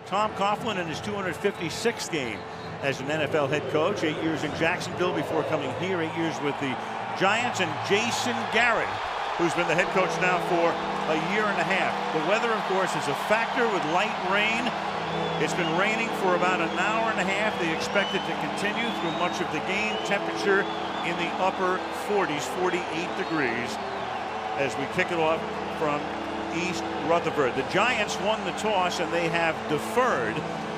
Tom Coughlin in his 256th game as an NFL head coach. 8 years in Jacksonville before coming here. 8 years with the Giants. And Jason Garrett, who's been the head coach now for a year and a half. The weather, of course, is a factor with light rain. It's been raining for about an hour and a half. They expect it to continue through much of the game. Temperature in the upper 40s, 48 degrees, as we kick it off from East Rutherford. The Giants won the toss and they have deferred,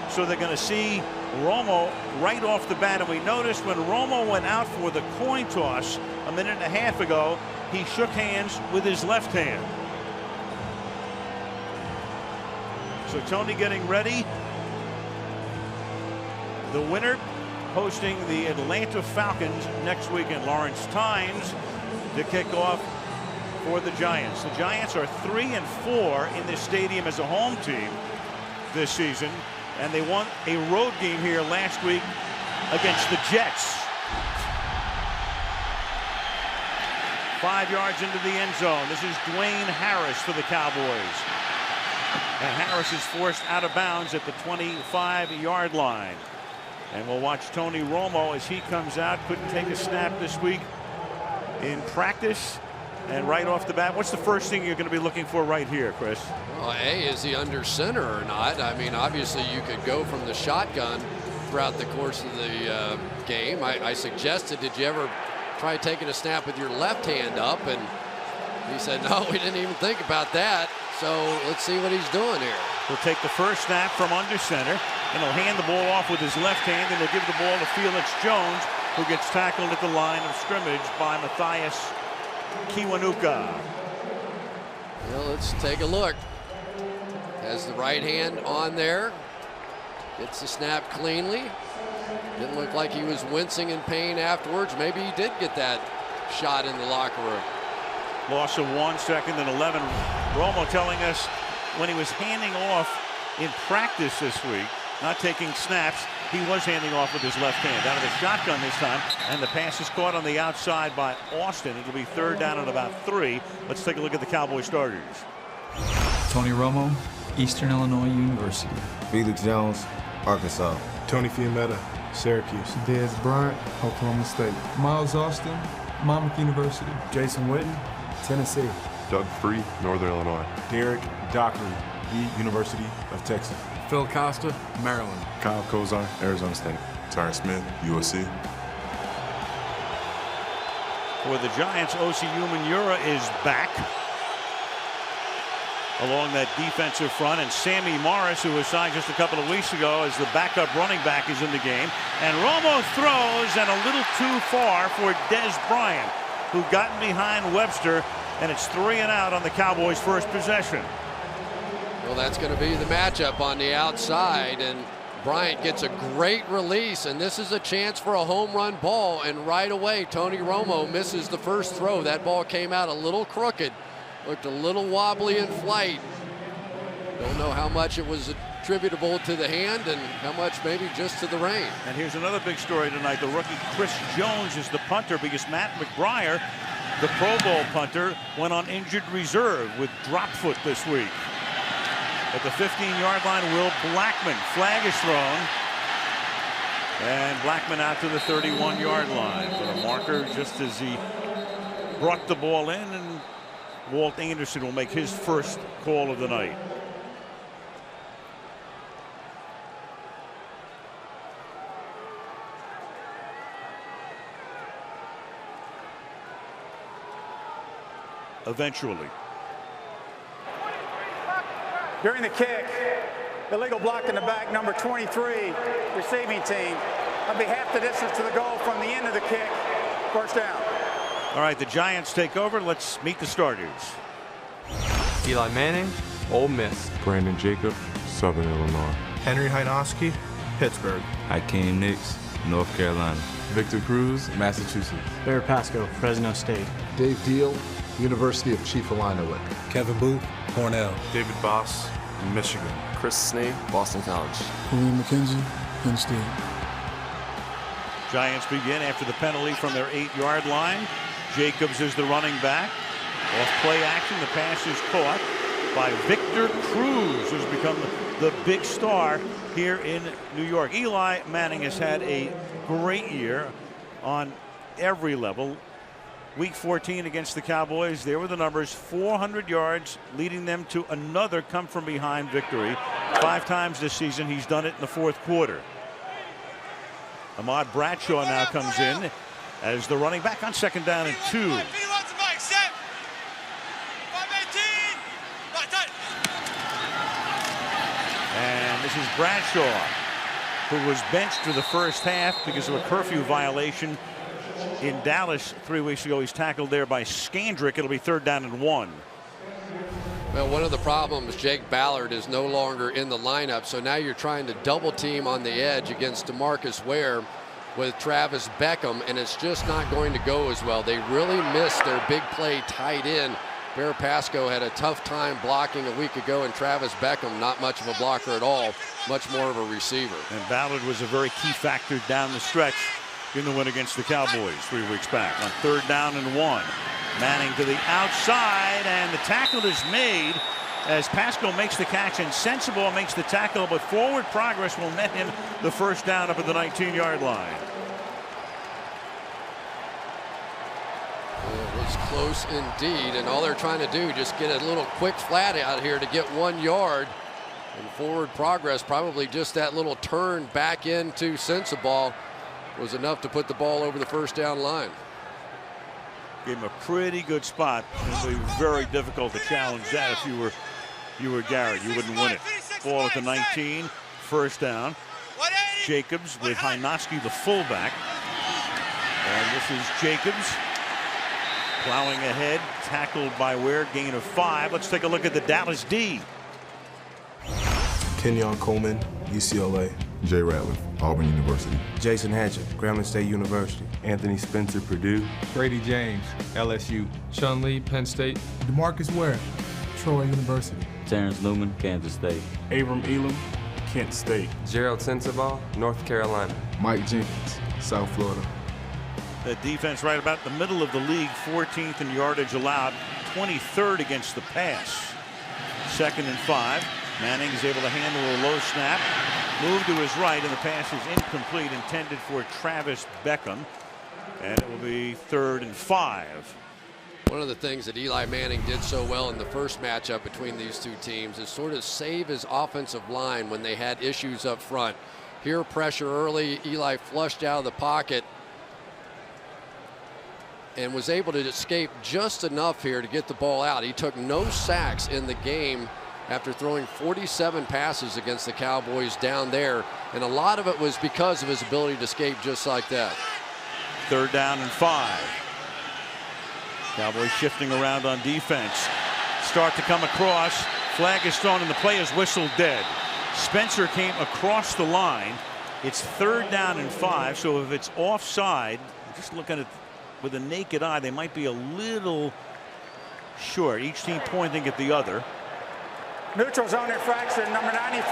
so they're going to see Romo right off the bat. And we noticed when Romo went out for the coin toss a minute and a half ago, he shook hands with his left hand. So Tony getting ready. The winner hosting the Atlanta Falcons next weekend. Lawrence Tynes to kick off for the Giants. The Giants are 3-4 in this stadium as a home team this season, and they won a road game here last week against the Jets. 5 yards into the end zone. This is Dwayne Harris for the Cowboys. And Harris is forced out of bounds at the 25-yard line. And we'll watch Tony Romo as he comes out. Couldn't take a snap this week in practice. And right off the bat, what's the first thing you're going to be looking for right here, Chris? Well, A, is he under center or not? I mean, obviously you could go from the shotgun throughout the course of the game. I suggested, did you ever try taking a snap with your left hand up? And he said, no, we didn't even think about that. So let's see what he's doing here. He'll take the first snap from under center, and he'll hand the ball off with his left hand, and he'll give the ball to Felix Jones, who gets tackled at the line of scrimmage by Matthias Kiwanuka. Well, let's take a look. Has the right hand on there. Gets the snap cleanly. Didn't look like he was wincing in pain afterwards. Maybe he did get that shot in the locker room. Loss of 1 second and 11. Romo telling us when he was handing off in practice this week, not taking snaps, he was handing off with his left hand out of the shotgun this time, and the pass is caught on the outside by Austin. It'll be third down at about 3. Let's take a look at the Cowboy starters. Tony Romo, Eastern Illinois University. Felix Jones, Arkansas. Tony Fiumetta, Syracuse. Dez Bryant, Oklahoma State. Miles Austin, Monmouth University. Jason Witten, Tennessee. Doug Free, Northern Illinois. Derek Dockery, the University of Texas. Phil Costa, Maryland. Kyle Kozar, Arizona State. Tyron Smith, USC. For the Giants, O.C. Umenyiora is back along that defensive front, and Sammy Morris, who was signed just a couple of weeks ago as the backup running back, is in the game. And Romo throws, and a little too far for Dez Bryant, who got behind Webster, and it's 3 and out on the Cowboys' first possession. Well, that's going to be the matchup on the outside, and Bryant gets a great release, and this is a chance for a home run ball, and right away Tony Romo misses the first throw. That ball came out a little crooked, looked a little wobbly in flight. Don't know how much it was attributable to the hand and how much maybe just to the rain. And here's another big story tonight. The rookie Chris Jones is the punter because Matt McBriar, the Pro Bowl punter, went on injured reserve with drop foot this week. At the 15-yard line, Will Blackman. Flag is thrown. And Blackman out to the 31-yard line. But a marker just as he brought the ball in, and Walt Anderson will make his first call of the night. Eventually. During the kick, illegal block in the back, number 23, receiving team. On behalf of the distance to the goal from the end of the kick, first down. All right, the Giants take over. Let's meet the starters. Eli Manning, Ole Miss. Brandon Jacob, Southern Illinois. Henry Hynoski, Pittsburgh. Hakeem Nicks, North Carolina. Victor Cruz, Massachusetts. Barry Pasco, Fresno State. Dave Deal, University of Chief-Illinois. Kevin Booth, Cornell. David Boss, Michigan. Chris Snee, Boston College. William McKenzie, Penn State. Giants begin after the penalty from their 8-yard line. Jacobs is the running back. Off play action, the pass is caught by Victor Cruz, who's become the big star here in New York. Eli Manning has had a great year on every level. Week 14 against the Cowboys, there were the numbers: 400 yards, leading them to another come-from-behind victory. 5 times this season he's done it in the fourth quarter. Ahmad Bradshaw now comes in as the running back on 2nd down and 2. And this is Bradshaw, who was benched for the first half because of a curfew violation in Dallas 3 weeks ago. He's tackled there by Scandrick. It'll be 3rd down and 1. Well, one of the problems, Jake Ballard is no longer in the lineup, so now you're trying to double team on the edge against DeMarcus Ware with Travis Beckham, and it's just not going to go as well. They really missed their big play tight end. Bear Pasco had a tough time blocking a week ago, and Travis Beckham, not much of a blocker at all, much more of a receiver. And Ballard was a very key factor down the stretch in the win against the Cowboys 3 weeks back. On 3rd down and 1, Manning to the outside, and the tackle is made as Pasco makes the catch and Sensabaugh makes the tackle, but forward progress will net him the 1st down up at the 19-yard line. It was close indeed, and all they're trying to do, just get a little quick flat out here to get 1 yard. And forward progress, probably just that little turn back into Sensabaugh, was enough to put the ball over the 1st down line. Gave him a pretty good spot. It would be very difficult to challenge that if you were Garrett. You wouldn't win it. Ball at the 19, 1st down. Jacobs with Hynoski, the fullback. And this is Jacobs plowing ahead, tackled by Ware, gain of 5. Let's take a look at the Dallas D. Kenyon Coleman, UCLA. Jay Ratliff, Auburn University. Jason Hatchett, Grambling State University. Anthony Spencer, Purdue. Brady James, LSU. Sean Lee, Penn State. DeMarcus Ware, Troy University. Terrence Newman, Kansas State. Abram Elam, Kent State. Gerald Sensabaugh, North Carolina. Mike Jenkins, South Florida. The defense right about the middle of the league, 14th in yardage allowed, 23rd against the pass. 2nd and 5. Manning is able to handle a low snap, move to his right, and the pass is incomplete, intended for Travis Beckham, and it will be 3rd and 5. One of the things that Eli Manning did so well in the first matchup between these two teams is sort of save his offensive line when they had issues up front. Here, pressure early. Eli flushed out of the pocket and was able to escape just enough here to get the ball out. He took no sacks in the game after throwing 47 passes against the Cowboys down there, and a lot of it was because of his ability to escape just like that. 3rd down and 5. Cowboys shifting around on defense. Start to come across. Flag is thrown and the play is whistled dead. Spencer came across the line. It's 3rd down and 5, so if it's offside, just looking at with a naked eye, they might be a little short. Each team pointing at the other. Neutral zone infraction, number 93,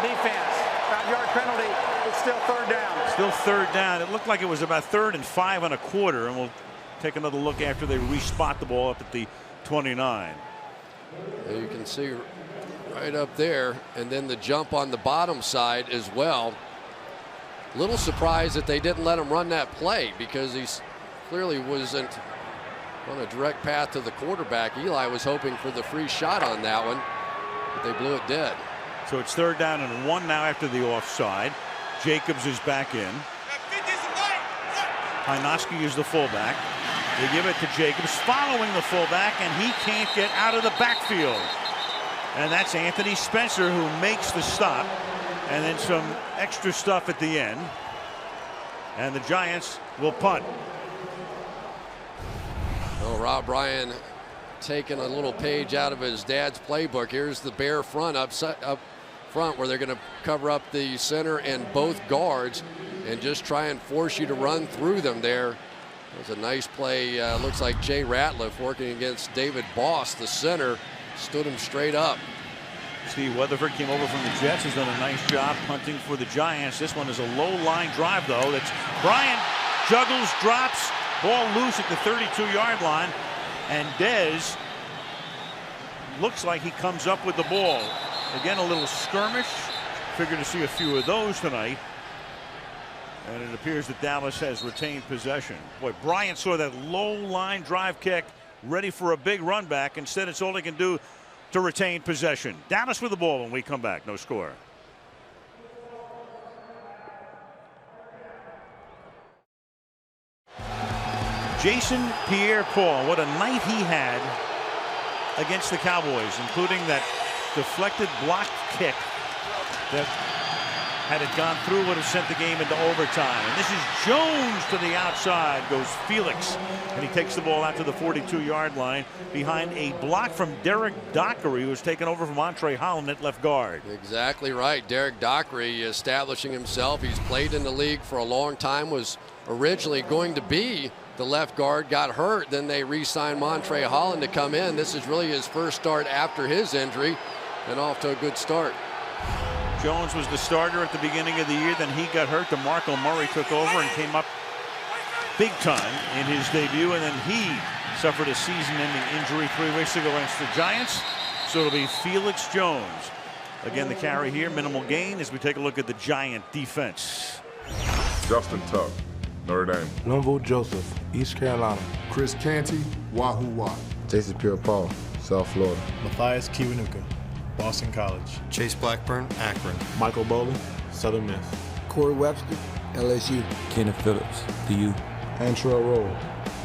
defense. 5-yard penalty. It's still 3rd down. Still 3rd down. It looked like it was about 3rd and 5 1/4, and we'll take another look after they respot the ball up at the 29. You can see right up there, and then the jump on the bottom side as well. Little surprised that they didn't let him run that play, because he clearly wasn't on a direct path to the quarterback. Eli was hoping for the free shot on that one, but they blew it dead. So it's 3rd down and 1 now after the offside. Jacobs is back in. Hynoski is the fullback. They give it to Jacobs, following the fullback, and he can't get out of the backfield. And that's Anthony Spencer who makes the stop, and then some extra stuff at the end. And the Giants will punt. Well, Rob Ryan taking a little page out of his dad's playbook. Here's the Bear front up front, where they're going to cover up the center and both guards and just try and force you to run through them there. It was a nice play. Looks like Jay Ratliff working against David Boss, the center, stood him straight up. Steve Weatherford came over from the Jets, has done a nice job punting for the Giants. This one is a low line drive, though. That's Bryant juggles, drops, ball loose at the 32-yard line, and Dez looks like he comes up with the ball. Again, a little skirmish. Figure to see a few of those tonight. And it appears that Dallas has retained possession. Boy, Bryant saw that low line drive kick, ready for a big run back. Instead, it's all he can do to retain possession. Dallas with the ball when we come back. No score. Jason Pierre-Paul, what a night he had against the Cowboys, including that deflected blocked kick that, had it gone through, would have sent the game into overtime. And this is Jones to the outside, goes Felix, and he takes the ball out to the 42-yard line behind a block from Derek Dockery, who was taken over from Andre Holland at left guard. Exactly right. Derek Dockery establishing himself. He's played in the league for a long time, was originally going to be the left guard, got hurt. Then they re-signed Montre Holland to come in. This is really his first start after his injury, and off to a good start. Jones was the starter at the beginning of the year. Then he got hurt. DeMarco Murray took over and came up big time in his debut. And then he suffered a season-ending injury 3 weeks ago against the Giants. So it'll be Felix Jones. Again, the carry here, minimal gain as we take a look at the Giant defense. Justin Tuck, Notre Dame. Linville Joseph, East Carolina. Chris Canty, Wahoo Wah. Jason Pierre-Paul, South Florida. Matthias Kiwanuka, Boston College. Chase Blackburn, Akron. Michael Bowling, Southern Miss. Corey Webster, LSU. Kenneth Phillips, DU. Antrell Roll,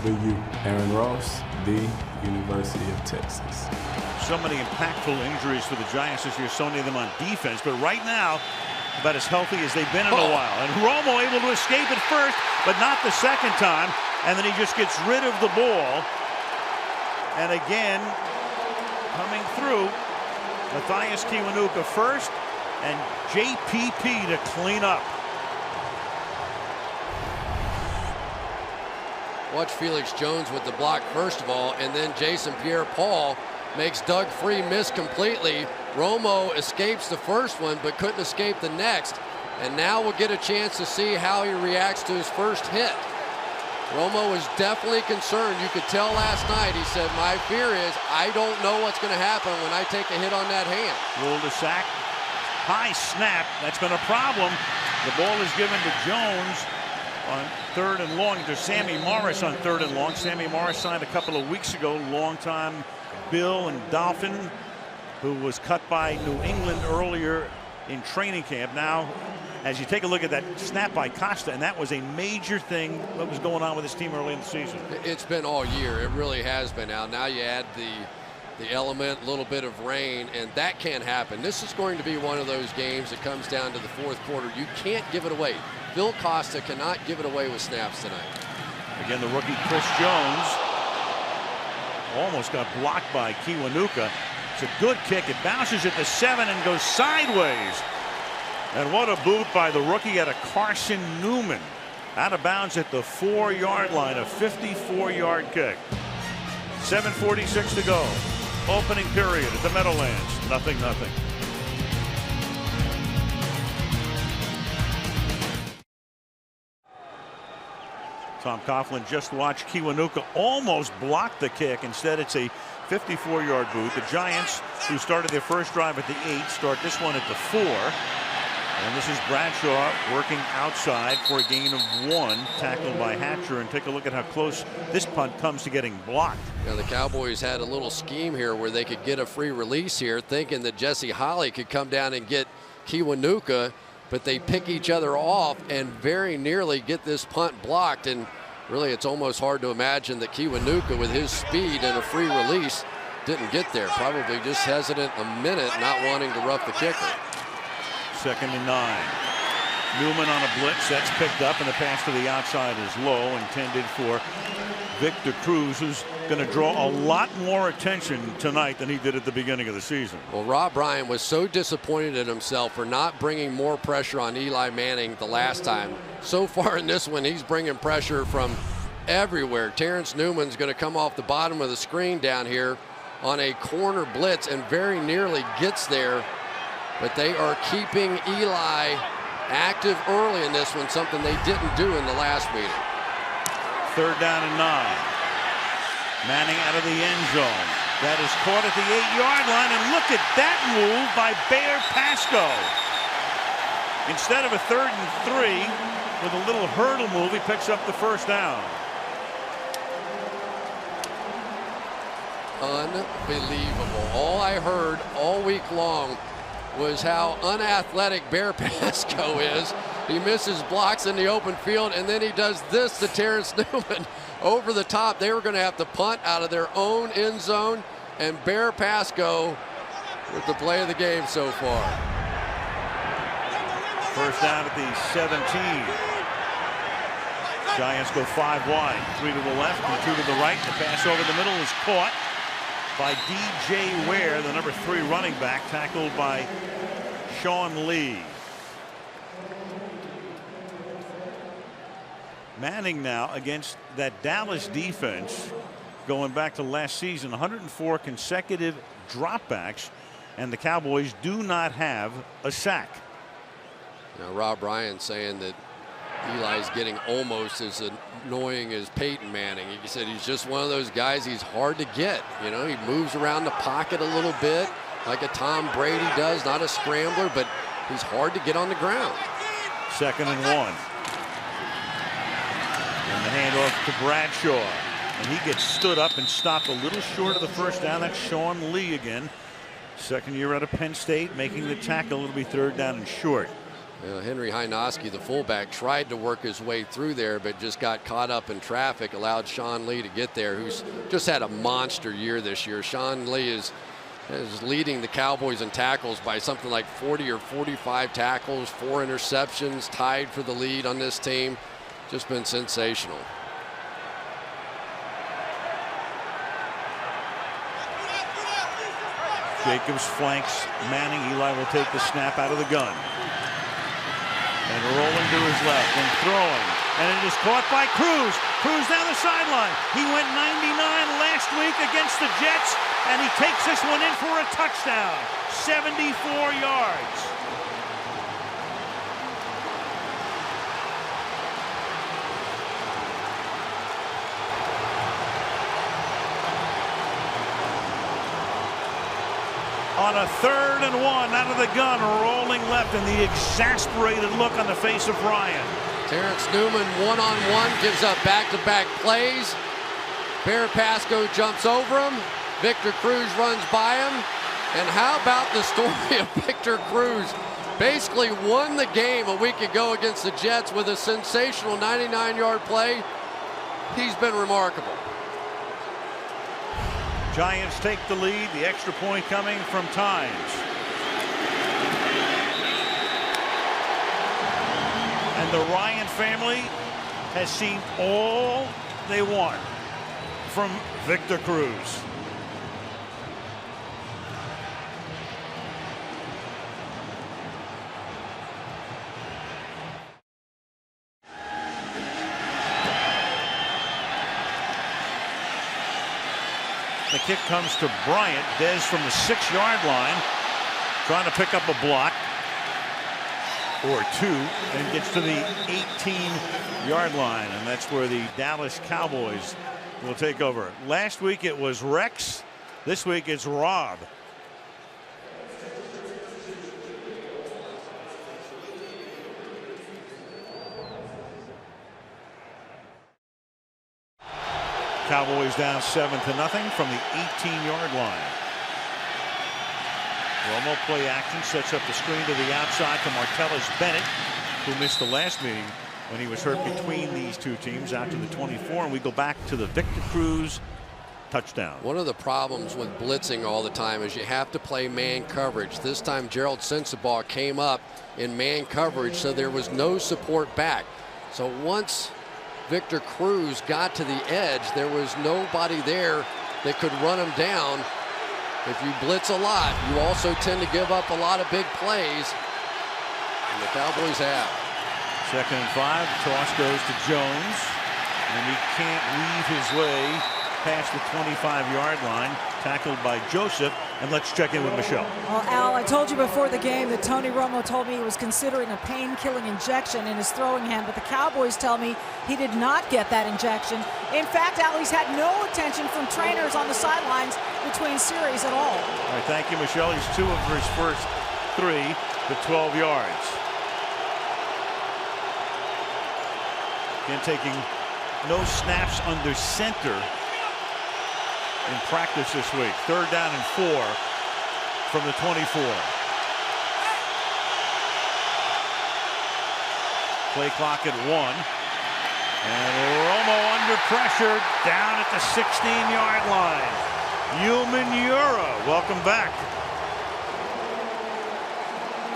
the U. Aaron Ross, the University of Texas. So many impactful injuries for the Giants this year, so many of them on defense. But right now, about as healthy as they've been in a while. And Romo able to escape at first, but not the second time. And then he just gets rid of the ball. And again, coming through, Matthias Kiwanuka first, and JPP to clean up. Watch Felix Jones with the block first of all, and then Jason Pierre-Paul makes Doug Free miss completely. Romo escapes the first one, but couldn't escape the next. And now we'll get a chance to see how he reacts to his first hit. Romo was definitely concerned. You could tell last night. He said, my fear is I don't know what's going to happen when I take a hit on that hand. Rolled a sack. High snap. That's been a problem. The ball is given to Jones on 3rd and long. There's Sammy Morris on 3rd and long. Sammy Morris signed a couple of weeks ago. Longtime Bill and Dolphin, who was cut by New England earlier in training camp. Now, as you take a look at that snap by Costa, and that was a major thing that was going on with his team early in the season. It's been all year. It really has been. Now you add the element, a little bit of rain, and that can't happen. This is going to be one of those games that comes down to the 4th quarter. You can't give it away. Phil Costa cannot give it away with snaps tonight. Again, the rookie Chris Jones almost got blocked by Kiwanuka. It's a good kick. It bounces at the 7 and goes sideways. And what a boot by the rookie out of Carson Newman. Out of bounds at the 4-yard line, a 54-yard kick. 7:46 to go. Opening period at the Meadowlands. 0-0. Tom Coughlin just watched Kiwanuka almost block the kick. Instead, it's a 54-yard boot. The Giants, who started their first drive at the 8, start this one at the 4. And this is Bradshaw working outside for a gain of 1, tackled by Hatcher. And take a look at how close this punt comes to getting blocked. Now the Cowboys had a little scheme here where they could get a free release here, thinking that Jesse Holley could come down and get Kiwanuka, but they pick each other off and very nearly get this punt blocked. And really, it's almost hard to imagine that Kiwanuka, with his speed and a free release, didn't get there. Probably just hesitant a minute, not wanting to rough the kicker. 2nd and 9. Newman on a blitz. That's picked up, and the pass to the outside is low, intended for Victor Cruz, who's going to draw a lot more attention tonight than he did at the beginning of the season. Well, Rob Ryan was so disappointed in himself for not bringing more pressure on Eli Manning the last time. So far in this one, he's bringing pressure from everywhere. Terrence Newman's going to come off the bottom of the screen down here on a corner blitz and very nearly gets there. But they are keeping Eli active early in this one, something they didn't do in the last meeting. 3rd down and 9. Manning out of the end zone. That is caught at the 8-yard line, and look at that move by Bear Pasco. Instead of a 3rd and 3, with a little hurdle move, he picks up the first down. Unbelievable. All I heard all week long was how unathletic Bear Pasco is. He misses blocks in the open field, and then he does this to Terrence Newman over the top. They were going to have to punt out of their own end zone, and Bear Pasco with the play of the game so far. First down at the 17. Giants go 5 wide, 3 to the left and 2 to the right. The pass over the middle is caught by DJ Ware, the number 3 running back, tackled by Sean Lee. Manning now against that Dallas defense, going back to last season, 104 consecutive dropbacks, and the Cowboys do not have a sack. Now, Rob Ryan saying that Eli's getting almost as annoying as Peyton Manning. He said he's just one of those guys, he's hard to get. You know, he moves around the pocket a little bit like a Tom Brady does, not a scrambler, but he's hard to get on the ground. 2nd and 1. And the handoff to Bradshaw. And he gets stood up and stopped a little short of the first down. That's Sean Lee again. 2nd year out of Penn State, making the tackle. It'll be 3rd down and short. Henry Hynoski, the fullback, tried to work his way through there, but just got caught up in traffic, allowed Sean Lee to get there, who's just had a monster year this year. Sean Lee is leading the Cowboys in tackles by something like 40 or 45 tackles, 4 interceptions, tied for the lead on this team. Just been sensational. Jacobs flanks Manning. Eli will take the snap out of the gun. And rolling to his left and throwing. And it is caught by Cruz. Cruz down the sideline. He went 99 last week against the Jets, and he takes this one in for a touchdown. 74 yards. On a 3rd and 1 out of the gun, rolling left, and the exasperated look on the face of Ryan. Terrence Newman one-on-one, gives up back-to-back plays. Bear Pasco jumps over him. Victor Cruz runs by him. And how about the story of Victor Cruz? Basically won the game a week ago against the Jets with a sensational 99-yard play. He's been remarkable. Giants take the lead. The extra point coming from Tynes. And the Ryan family has seen all they want from Victor Cruz. The kick comes to Bryant. Dez from the 6-yard line, trying to pick up a block or 2, and gets to the 18-yard line, and that's where the Dallas Cowboys will take over. Last week it was Rex. This week it's Rob. Cowboys down 7-0 from the 18-yard line. Romo play action, sets up the screen to the outside to Martellus Bennett, who missed the last meeting when he was hurt between these two teams out to the 24. And we go back to the Victor Cruz touchdown. One of the problems with blitzing all the time is you have to play man coverage. This time Gerald Sensabaugh came up in man coverage, so there was no support back. So once Victor Cruz got to the edge, there was nobody there that could run him down. If you blitz a lot, you also tend to give up a lot of big plays, and the Cowboys have. 2nd and 5. Toss goes to Jones, and he can't weave his way past the 25-yard line. Tackled by Joseph, And let's check in with Michelle. Well, Al, I told you before the game that Tony Romo told me he was considering a pain-killing injection in his throwing hand, but the Cowboys tell me he did not get that injection. In fact, Al, he's had no attention from trainers on the sidelines between series at all. All right, thank you, Michelle. He's 2 of his first 3 to 12 yards. Again, taking no snaps under center in practice this week. 3rd down and 4 from the 24. Play clock at 1. And Romo under pressure down at the 16-yard line. Umanura, welcome back.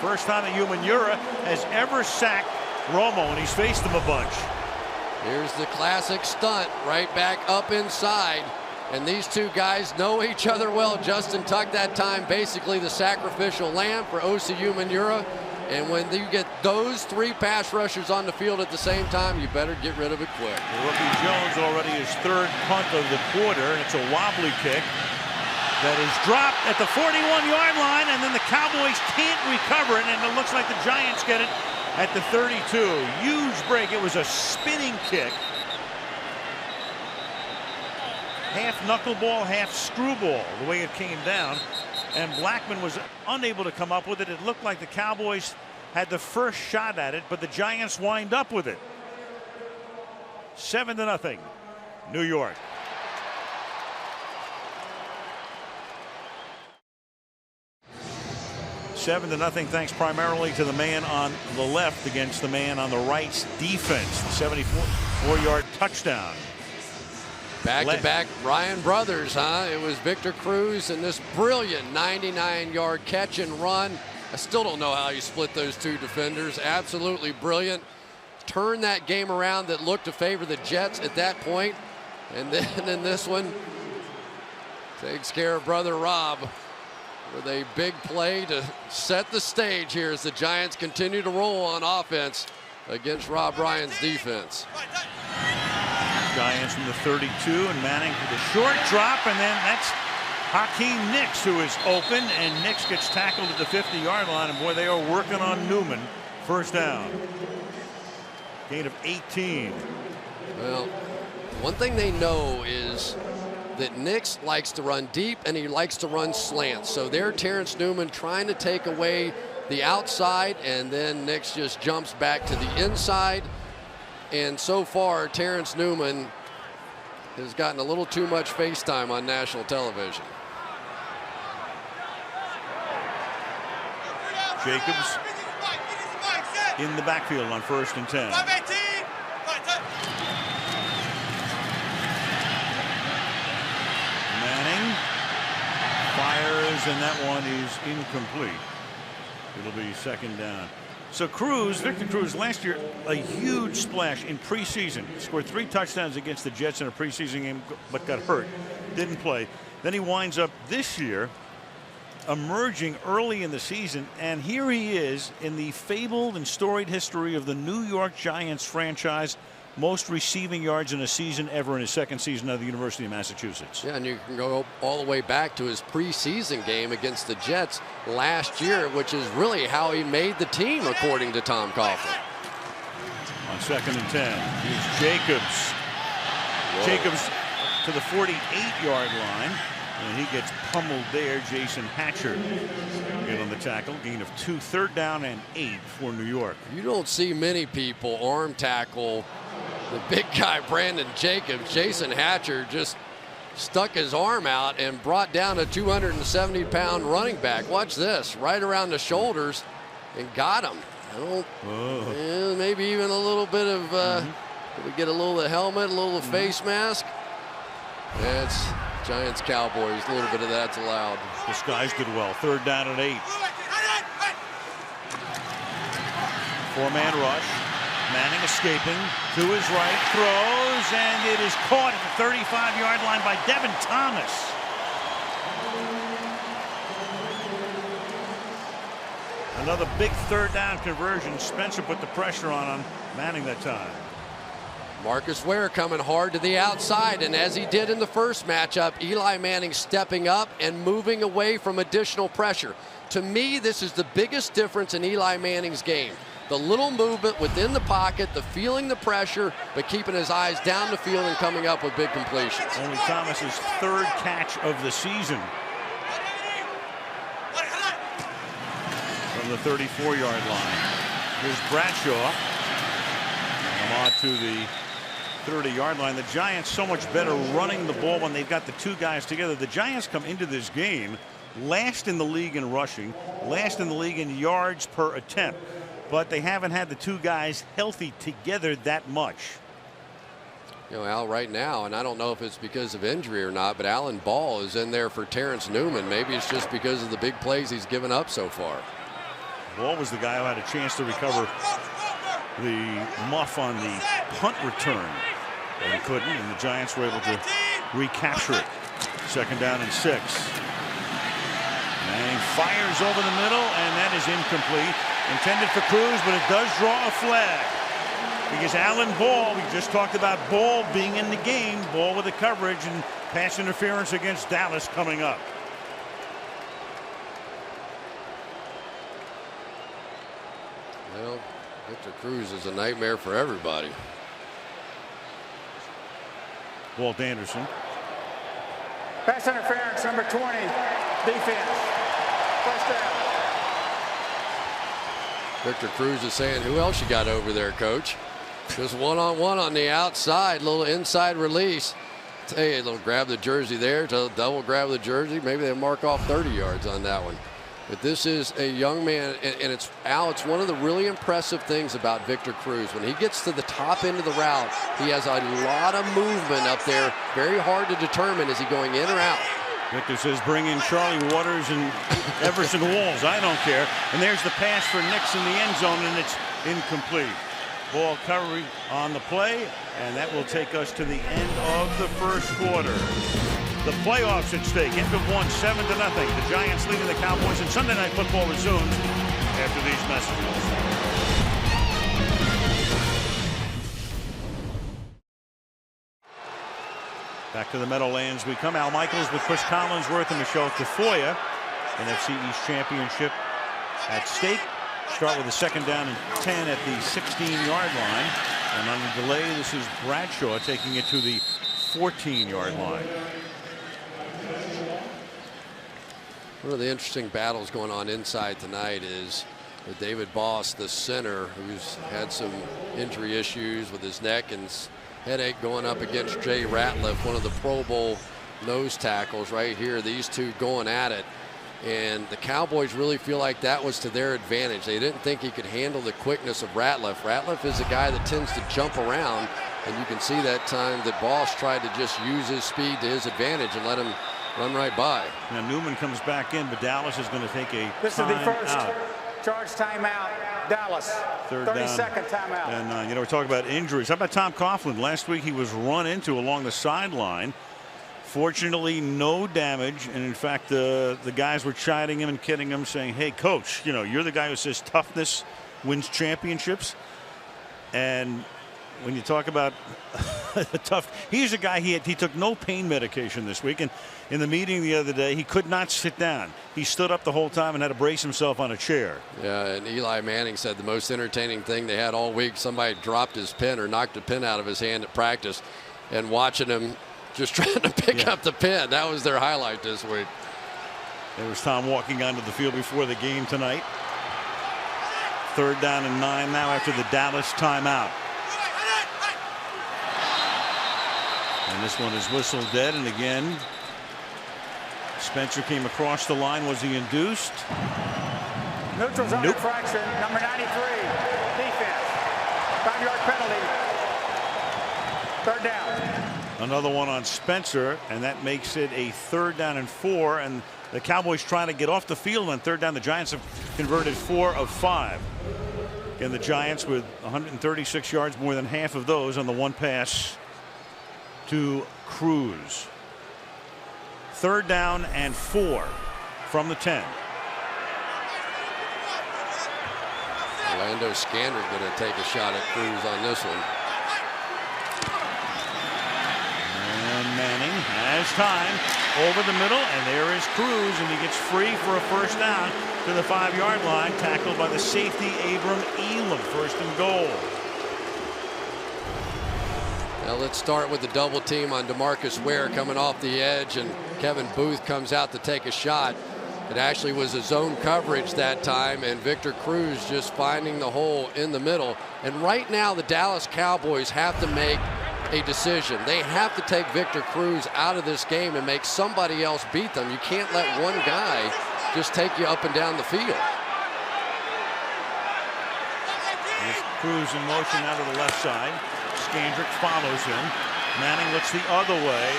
First time that Umanura has ever sacked Romo, and he's faced him a bunch. Here's the classic stunt right back up inside. And these two guys know each other well. Justin Tuck that time basically the sacrificial lamb for Osi Umanura. And when you get those 3 pass rushers on the field at the same time, you better get rid of it quick. Rookie Jones already his 3rd punt of the quarter, and it's a wobbly kick that is dropped at the 41-yard line, and then the Cowboys can't recover it, and it looks like the Giants get it at the 32. Huge break. It was a spinning kick. Half knuckleball, half screwball, the way it came down. And Blackman was unable to come up with it. It looked like the Cowboys had the first shot at it, but the Giants wind up with it. 7-0, New York. Seven to nothing, thanks primarily to the man on the left against the man on the right's defense. The 74-yard touchdown. Back-to-back Ryan brothers, huh? It was Victor Cruz and this brilliant 99-yard catch and run. I still don't know how you split those 2 defenders. Absolutely brilliant. Turned that game around that looked to favor the Jets at that point. And then in this one, takes care of brother Rob with a big play to set the stage here as the Giants continue to roll on offense against Rob Ryan's defense. Giants from the 32, and Manning for the short drop, and then that's Hakeem Nicks who is open, and Nicks gets tackled at the 50-yard line, and boy, they are working on Newman. First down. Gain of 18. Well, one thing they know is that Nicks likes to run deep and he likes to run slants. So there Terrence Newman trying to take away the outside, and then Nicks just jumps back to the inside. And so far, Terrence Newman has gotten a little too much FaceTime on national television. Jacobs in the backfield on 1st and 10. Manning fires, and that one is incomplete. It'll be 2nd down. So Cruz, Victor Cruz, last year a huge splash in preseason. Scored 3 touchdowns against the Jets in a preseason game, but got hurt, didn't play. Then he winds up this year emerging early in the season, and here he is in the fabled and storied history of the New York Giants franchise. Most receiving yards in a season ever in his 2nd season at the University of Massachusetts. Yeah, and you can go all the way back to his preseason game against the Jets last year, which is really how he made the team, according to Tom Coughlin. On 2nd and 10, here's Jacobs. Whoa. Jacobs to the 48-yard line, and he gets pummeled there. Jason Hatcher get on the tackle. Gain of 2, 3rd down and 8 for New York. You don't see many people arm tackle the big guy Brandon Jacobs. Jason Hatcher just stuck his arm out and brought down a 270-pound running back. Watch this, right around the shoulders, and got him. Maybe even a little bit of, we get a little of the helmet, a little of the face mask. That's Giants Cowboys, a little bit of that's allowed. Disguised it well. 3rd down and 8. 4-man rush. Manning escaping to his right, throws, and it is caught at the 35-yard line by Devin Thomas. Another big 3rd down conversion. Spencer put the pressure on Manning that time. Marcus Ware coming hard to the outside, and as he did in the first matchup, Eli Manning stepping up and moving away from additional pressure. To me, this is the biggest difference in Eli Manning's game. The little movement within the pocket, the feeling the pressure, but keeping his eyes down the field and coming up with big completions. Only Thomas's third catch of the season. From the 34-yard line. Here's Bradshaw. On to the 30-yard line. The Giants so much better running the ball when they've got the two guys together. The Giants come into this game last in the league in rushing, last in the league in yards per attempt, but they haven't had the two guys healthy together that much. You know, Al, right now, and I don't know if it's because of injury or not, but Alan Ball is in there for Terrence Newman. Maybe it's just because of the big plays he's given up so far. Ball was the guy who had a chance to recover the muff on the punt return, but he couldn't, and the Giants were able to recapture it. 2nd down and 6. Manning fires over the middle, and that is incomplete. Intended for Cruz, but it does draw a flag. Because Alan Ball, we just talked about Ball being in the game, Ball with the coverage and pass interference against Dallas coming up. Well, Victor Cruz is a nightmare for everybody. Walt Anderson. Pass interference, number 20, defense. 1st down. Victor Cruz is saying, who else you got over there, coach? Just one-on-one on the outside, little inside release. Tell you, they'll grab the jersey there, double grab the jersey. Maybe they'll mark off 30 yards on that one. But this is a young man, and it's one of the really impressive things about Victor Cruz. When he gets to the top end of the route, he has a lot of movement up there. Very hard to determine, is he going in or out? Victor says bring in Charlie Waters and Everson Walls. I don't care. And there's the pass for Nix in the end zone, and it's incomplete. Ball covering on the play, and that will take us to the end of the 1st quarter. The playoffs at stake. End of 1, 7-0. The Giants leading the Cowboys, and Sunday Night Football resumes after these messages. Back to the Meadowlands we come. Al Michaels with Chris Collinsworth and Michelle Tafoya. NFC East Championship at stake. Start with a 2nd down and 10 at the 16-yard line. And on the delay, this is Bradshaw taking it to the 14-yard line. One of the interesting battles going on inside tonight is with David Boss, the center, who's had some injury issues with his neck and headache, going up against Jay Ratliff, one of the Pro Bowl nose tackles right here. These two going at it. And the Cowboys really feel like that was to their advantage. They didn't think he could handle the quickness of Ratliff. Ratliff is a guy that tends to jump around, and you can see that time that Boss tried to just use his speed to his advantage and let him run right by. Now Newman comes back in, but Dallas is going to take a This is the first charge timeout. Dallas. 32nd timeout. And you know, we're talking about injuries. How about Tom Coughlin? Last week he was run into along the sideline. Fortunately, no damage, and in fact, the guys were chiding him and kidding him, saying, "Hey, coach, you know, you're the guy who says toughness wins championships." And when you talk about tough, he's a guy, he took no pain medication this week, and in the meeting the other day, he could not sit down. He stood up the whole time and had to brace himself on a chair. Yeah, and Eli Manning said the most entertaining thing they had all week, somebody dropped his pen or knocked a pen out of his hand at practice, and watching him just trying to pick up the pin. That was their highlight this week. There was Tom walking onto the field before the game tonight. 3rd down and 9 now after the Dallas timeout. And this one is whistled dead, and again Spencer came across the line. Was he induced? Neutral's on infraction, number 93, defense. 5-yard penalty. 3rd down. Another one on Spencer, and that makes it a 3rd down and 4, and the Cowboys trying to get off the field on 3rd down. The Giants have converted 4 of 5. Again, the Giants with 136 yards, more than half of those on the one pass to Cruz. 3rd down and 4 from the 10. Orlando Scandrick going to take a shot at Cruz on this one. And Manning has time over the middle, and there is Cruz, and he gets free for a first down to the 5-yard line, tackled by the safety Abram Elam. First and goal. Now let's start with the double team on DeMarcus Ware coming off the edge, and Kevin Booth comes out to take a shot. It actually was a zone coverage that time, and Victor Cruz just finding the hole in the middle. And right now the Dallas Cowboys have to make a decision. They have to take Victor Cruz out of this game and make somebody else beat them. You can't let one guy just take you up and down the field. There's Cruz in motion out to the left side. Skandrick follows him. Manning looks the other way,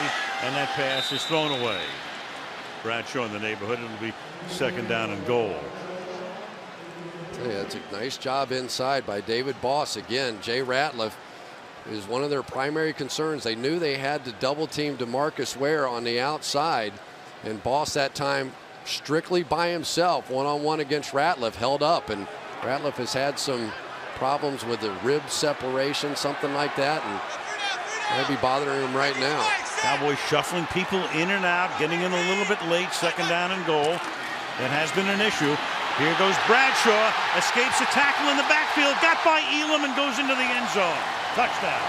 and that pass is thrown away. Bradshaw in the neighborhood. It'll be second down and goal. Yeah, it's a nice job inside by David Boss. Again, Jay Ratliff is one of their primary concerns. They knew they had to double team DeMarcus Ware on the outside, and Boss that time strictly by himself, one-on-one against Ratliff, held up, and Ratliff has had some problems with the rib separation, something like that, and might be bothering him right now. Cowboys shuffling people in and out, getting in a little bit late. Second down and goal. That has been an issue. Here goes Bradshaw, escapes a tackle in the backfield, got by Elam and goes into the end zone. Touchdown.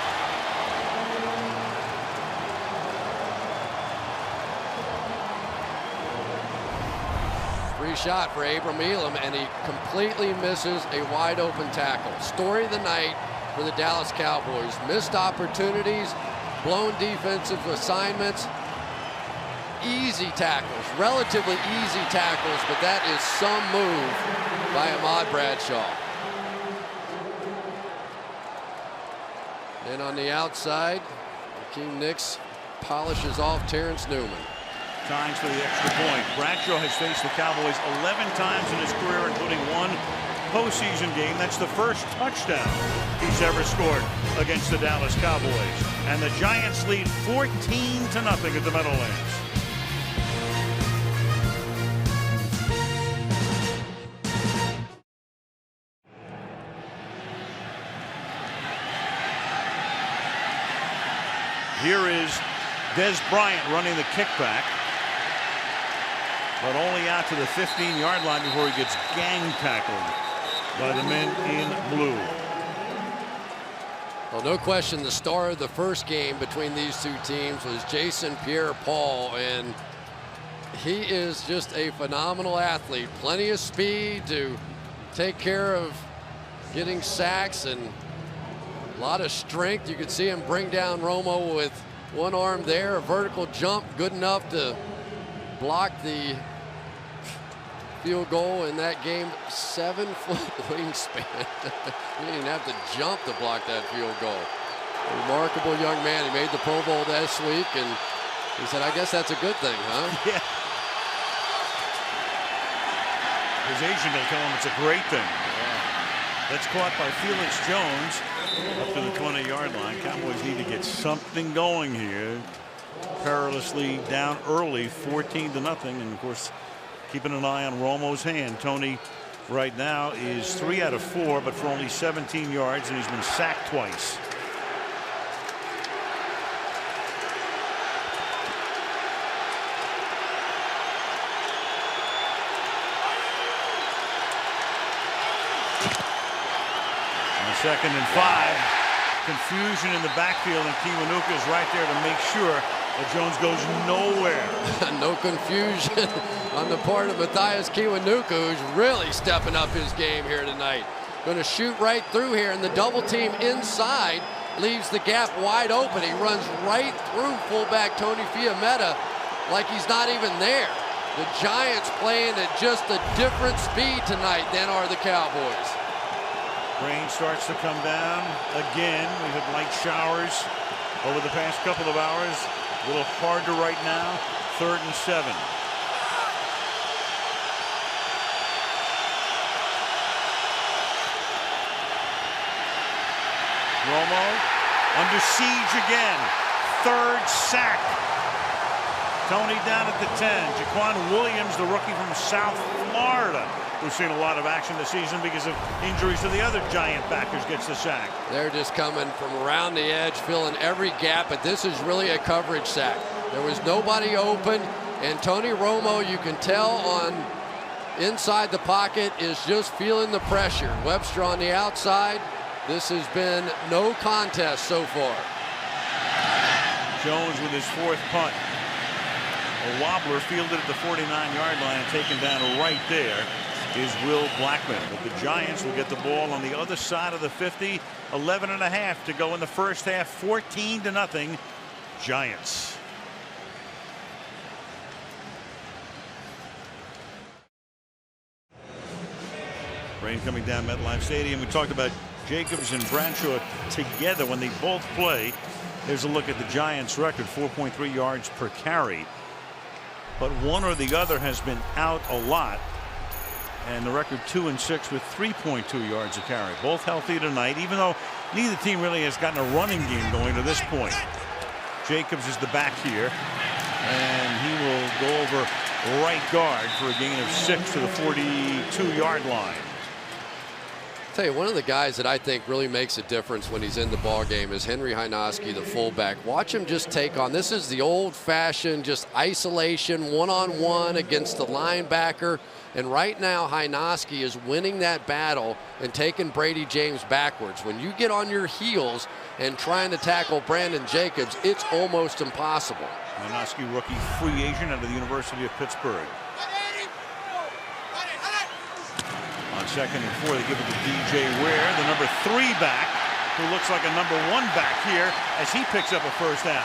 Free shot for Abram Elam, and he completely misses a wide open tackle. Story of the night for the Dallas Cowboys. Missed opportunities, blown defensive assignments, easy tackles, relatively easy tackles, but that is some move by Ahmad Bradshaw. And on the outside, Hakeem Nicks polishes off Terrence Newman. Times for the extra point. Bradshaw has faced the Cowboys 11 times in his career, including one postseason game. That's the first touchdown he's ever scored against the Dallas Cowboys. And the Giants lead 14-0 at the Meadowlands. Here is Des Bryant running the kickback, but only out to the 15-yard line before he gets gang tackled by the men in blue. Well, no question, the star of the first game between these two teams was Jason Pierre-Paul, and he is just a phenomenal athlete. Plenty of speed to take care of getting sacks and a lot of strength. You could see him bring down Romo with one arm there, a vertical jump good enough to block the field goal in that game. 7-foot wingspan. He didn't even have to jump to block that field goal. Remarkable young man. He made the Pro Bowl this week, and he said, I guess that's a good thing, huh? Yeah. His agent will tell him it's a great thing. That's caught by Felix Jones up to the 20-yard line. Cowboys need to get something going here. Perilously down early, 14-0, and of course keeping an eye on Romo's hand. Tony right now is 3 out of 4, but for only 17 yards, and he's been sacked twice. Second and 5. Confusion in the backfield, and Kiwanuka is right there to make sure that Jones goes nowhere. No confusion on the part of Matthias Kiwanuka, who's really stepping up his game here tonight. Going to shoot right through here, and the double team inside leaves the gap wide open. He runs right through fullback Tony Fiametta like he's not even there. The Giants playing at just a different speed tonight than are the Cowboys. Rain starts to come down again. We've had light showers over the past couple of hours. A little harder right now. 3rd and 7. Romo under siege again. 3rd sack. Tony down at the 10. Jaquan Williams, the rookie from South Florida, who's seen a lot of action this season because of injuries to the other Giant backers, gets the sack. They're just coming from around the edge, filling every gap, but this is really a coverage sack. There was nobody open, and Tony Romo, you can tell on inside the pocket, is just feeling the pressure. Webster on the outside. This has been no contest so far. Jones with his 4th punt. A wobbler fielded at the 49-yard line and taken down right there is Will Blackman. But the Giants will get the ball on the other side of the 50. 11.5 to go in the first half. 14-0 Giants. Rain coming down MetLife Stadium. We talked about Jacobs and Bradshaw together when they both play. Here's a look at the Giants record, 4.3 yards per carry. But one or the other has been out a lot. And the record 2-6 with 3.2 yards a carry. Both healthy tonight, even though neither team really has gotten a running game going to this point. Jacobs is the back here. And he will go over right guard for a gain of 6 to the 42-yard line. Tell you, one of the guys that I think really makes a difference when he's in the ball game is Henry Hynoski, the fullback. Watch him just take on. This is the old-fashioned just isolation, one-on-one against the linebacker. And right now, Hynoski is winning that battle and taking Brady James backwards. When you get on your heels and trying to tackle Brandon Jacobs, it's almost impossible. Hynoski, rookie free agent out of the University of Pittsburgh. On 2nd and 4, they give it to DJ Ware, the number 3 back, who looks like a number 1 back here as he picks up a first down.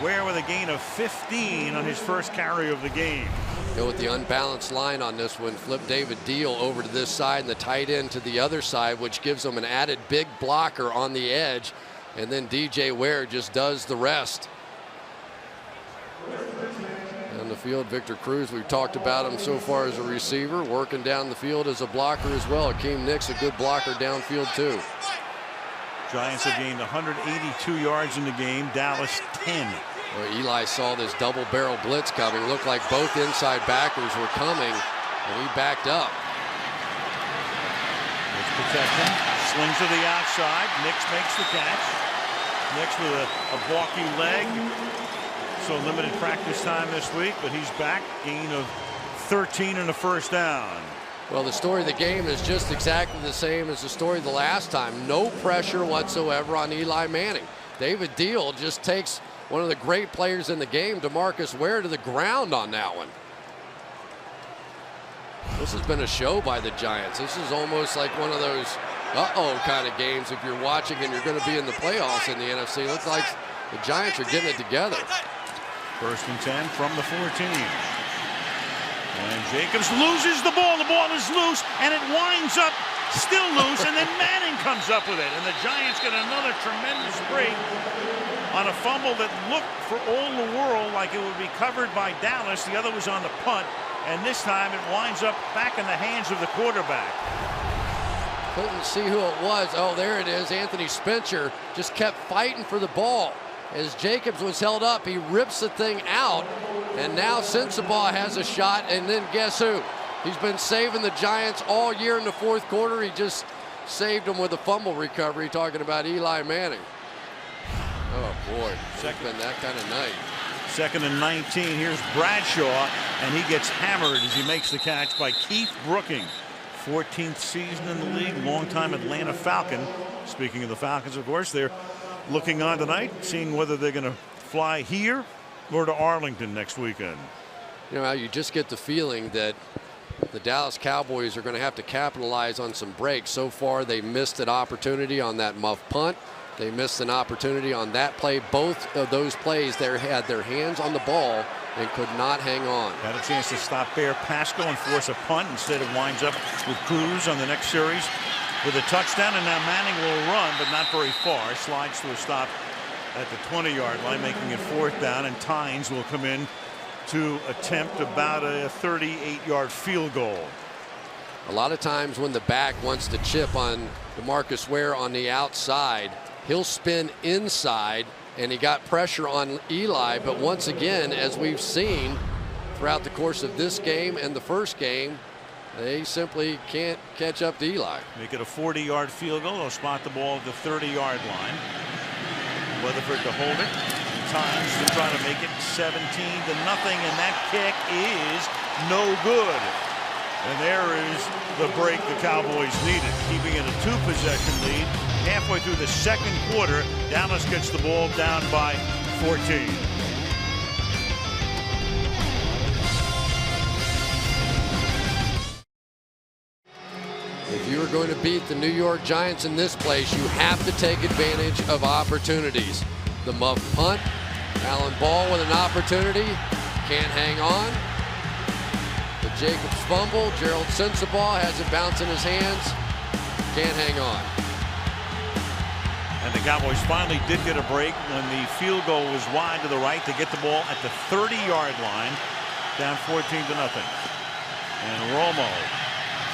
Ware with a gain of 15 on his first carry of the game. Go with the unbalanced line on this one. Flip David Deal over to this side and the tight end to the other side, which gives them an added big blocker on the edge. And then DJ Ware just does the rest. On the field, Victor Cruz, we've talked about him so far as a receiver, working down the field as a blocker as well. Akeem Nicks, a good blocker downfield too. Giants have gained 182 yards in the game. Dallas 10. Well, Eli saw this double barrel blitz coming. Looked like both inside backers were coming, and he backed up. It's protection. Slings to the outside. Nicks makes the catch. Nicks with a balky leg. So limited practice time this week, but he's back. Gain of 13 and a first down. Well, the story of the game is just exactly the same as the story of the last time. No pressure whatsoever on Eli Manning. David Deal just takes one of the great players in the game, DeMarcus Ware, to the ground on that one. This has been a show by the Giants. This is almost like one of those uh-oh kind of games if you're watching and you're going to be in the playoffs in the NFC. It looks like the Giants are getting it together. 1st and 10 from the 14. And Jacobs loses the ball. The ball is loose, and it winds up still loose, and then Manning comes up with it. And the Giants get another tremendous break on a fumble that looked for all the world like it would be covered by Dallas. The other was on the punt, and this time it winds up back in the hands of the quarterback. Couldn't see who it was. Oh, there it is. Anthony Spencer just kept fighting for the ball. As Jacobs was held up, he rips the thing out, and now Sensabaugh has a shot, and then guess who? He's been saving the Giants all year in the 4th quarter. He just saved them with a fumble recovery, talking about Eli Manning. Oh, boy. It's been that kind of night. 2nd and 19. Here's Bradshaw, and he gets hammered as he makes the catch by Keith Brooking. 14th season in the league, longtime Atlanta Falcon. Speaking of the Falcons, of course, they're looking on tonight, seeing whether they're going to fly here or to Arlington next weekend. You know, you just get the feeling that the Dallas Cowboys are going to have to capitalize on some breaks. So far, they missed an opportunity on that muff punt. They missed an opportunity on that play. Both of those plays, they had their hands on the ball and could not hang on. Had a chance to stop Bear Pascal and force a punt. Instead, it winds up with Cruz on the next series with a touchdown, and now Manning will run, but not very far. Slides to a stop at the 20-yard line, making it 4th down, and Tynes will come in to attempt about a 38-yard field goal. A lot of times when the back wants to chip on DeMarcus Ware on the outside, he'll spin inside and he got pressure on Eli. But once again, as we've seen throughout the course of this game and the first game, they simply can't catch up to Eli. Make it a 40-yard field goal. They'll spot the ball at the 30-yard line. Weatherford to hold it. Times to try to make it 17-0, and that kick is no good. And there is the break the Cowboys needed, keeping it a 2-possession lead. Halfway through the second quarter, Dallas gets the ball down by 14. If you are going to beat the New York Giants in this place, you have to take advantage of opportunities. The muff punt, Allen Ball with an opportunity, can't hang on. The Jacobs fumble, Gerald Sensabaugh has it bounce in his hands, can't hang on. And the Cowboys finally did get a break when the field goal was wide to the right to get the ball at the 30-yard line, down 14-0. And Romo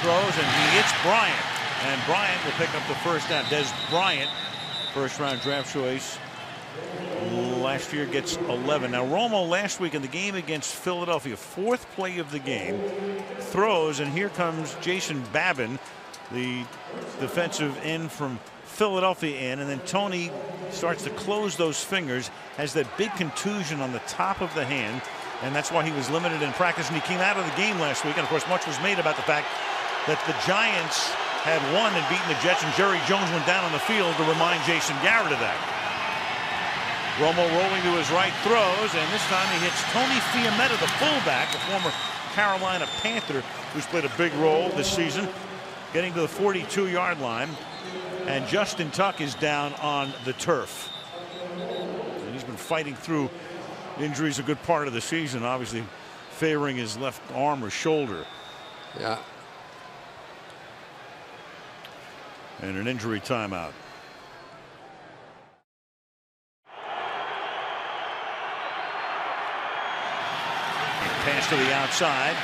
throws, and he hits Bryant. And Bryant will pick up the first down. Des Bryant, first-round draft choice last year, gets 11. Now, Romo last week in the game against Philadelphia, fourth play of the game, throws, and here comes Jason Babin, the defensive end from Philadelphia in, and then Tony starts to close those fingers, has that big contusion on the top of the hand, and that's why he was limited in practice, and he came out of the game last week. And of course, much was made about the fact that the Giants had won and beaten the Jets, and Jerry Jones went down on the field to remind Jason Garrett of that. Romo rolling to his right, throws, and this time he hits Tony Fiammetta, the fullback, the former Carolina Panther, who's played a big role this season, getting to the 42-yard line. And Justin Tuck is down on the turf. And he's been fighting through injuries a good part of the season, obviously favoring his left arm or shoulder. Yeah. And an injury timeout. Pass to the outside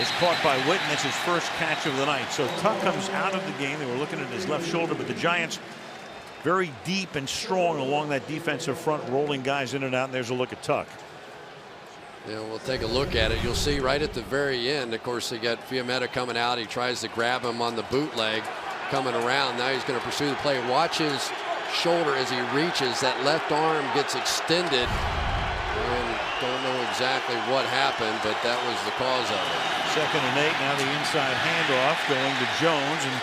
is caught by Witten. That's his first catch of the night. So Tuck comes out of the game. They were looking at his left shoulder, but the Giants very deep and strong along that defensive front, rolling guys in and out. And there's a look at Tuck. Yeah, we'll take a look at it. You'll see right at the very end, of course, they got Fiammetta coming out. He tries to grab him on the bootleg, coming around. Now he's going to pursue the play. Watch his shoulder as he reaches. That left arm gets extended. And don't know exactly what happened, but that was the cause of it. 2nd and 8. Now the inside handoff going to Jones, and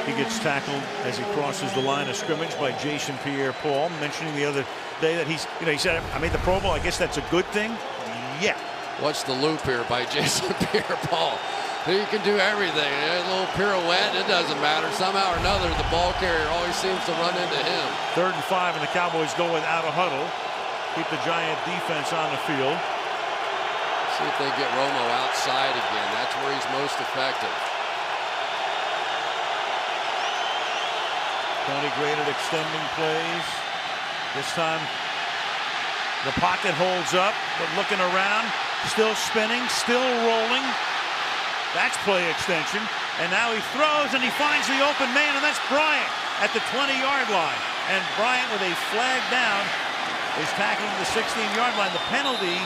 he gets tackled as he crosses the line of scrimmage by Jason Pierre-Paul, mentioning the other day that he said, I made the Pro Bowl. I guess that's a good thing. Yeah. What's the loop here by Jason Pierre-Paul? He can do everything. A little pirouette, it doesn't matter. Somehow or another, the ball carrier always seems to run into him. 3rd and 5, and the Cowboys go without a huddle. Keep the Giant defense on the field. See if they get Romo outside again. That's where he's most effective. Tony graded extending plays. This time the pocket holds up, but looking around, still spinning, still rolling. That's play extension. And now he throws and he finds the open man, and that's Bryant at the 20-yard line. And Bryant with a flag down is tackling the 16-yard line. The penalty,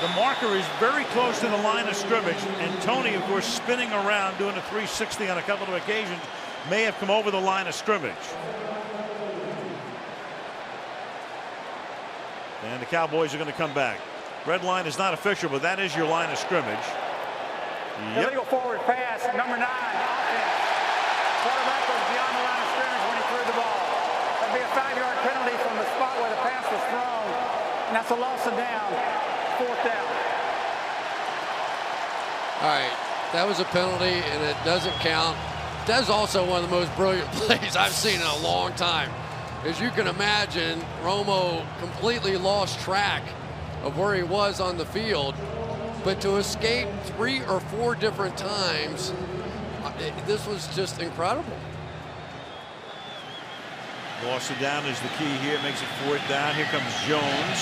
the marker is very close to the line of scrimmage, and Tony, of course, spinning around, doing a 360 on a couple of occasions, may have come over the line of scrimmage. And the Cowboys are going to come back. Red line is not official, but that is your line of scrimmage. Yep. Illegal forward pass, number 9, offense. Quarterback was beyond the line of scrimmage when he threw the ball. That'd be a 5-yard penalty from the spot where the pass was thrown. And that's a loss of down. 4th down. All right, that was a penalty, and it doesn't count. That's also one of the most brilliant plays I've seen in a long time. As you can imagine, Romo completely lost track of where he was on the field, but to escape 3 or 4 different times, this was just incredible. Loss of down is the key here. It makes it 4th down. Here comes Jones,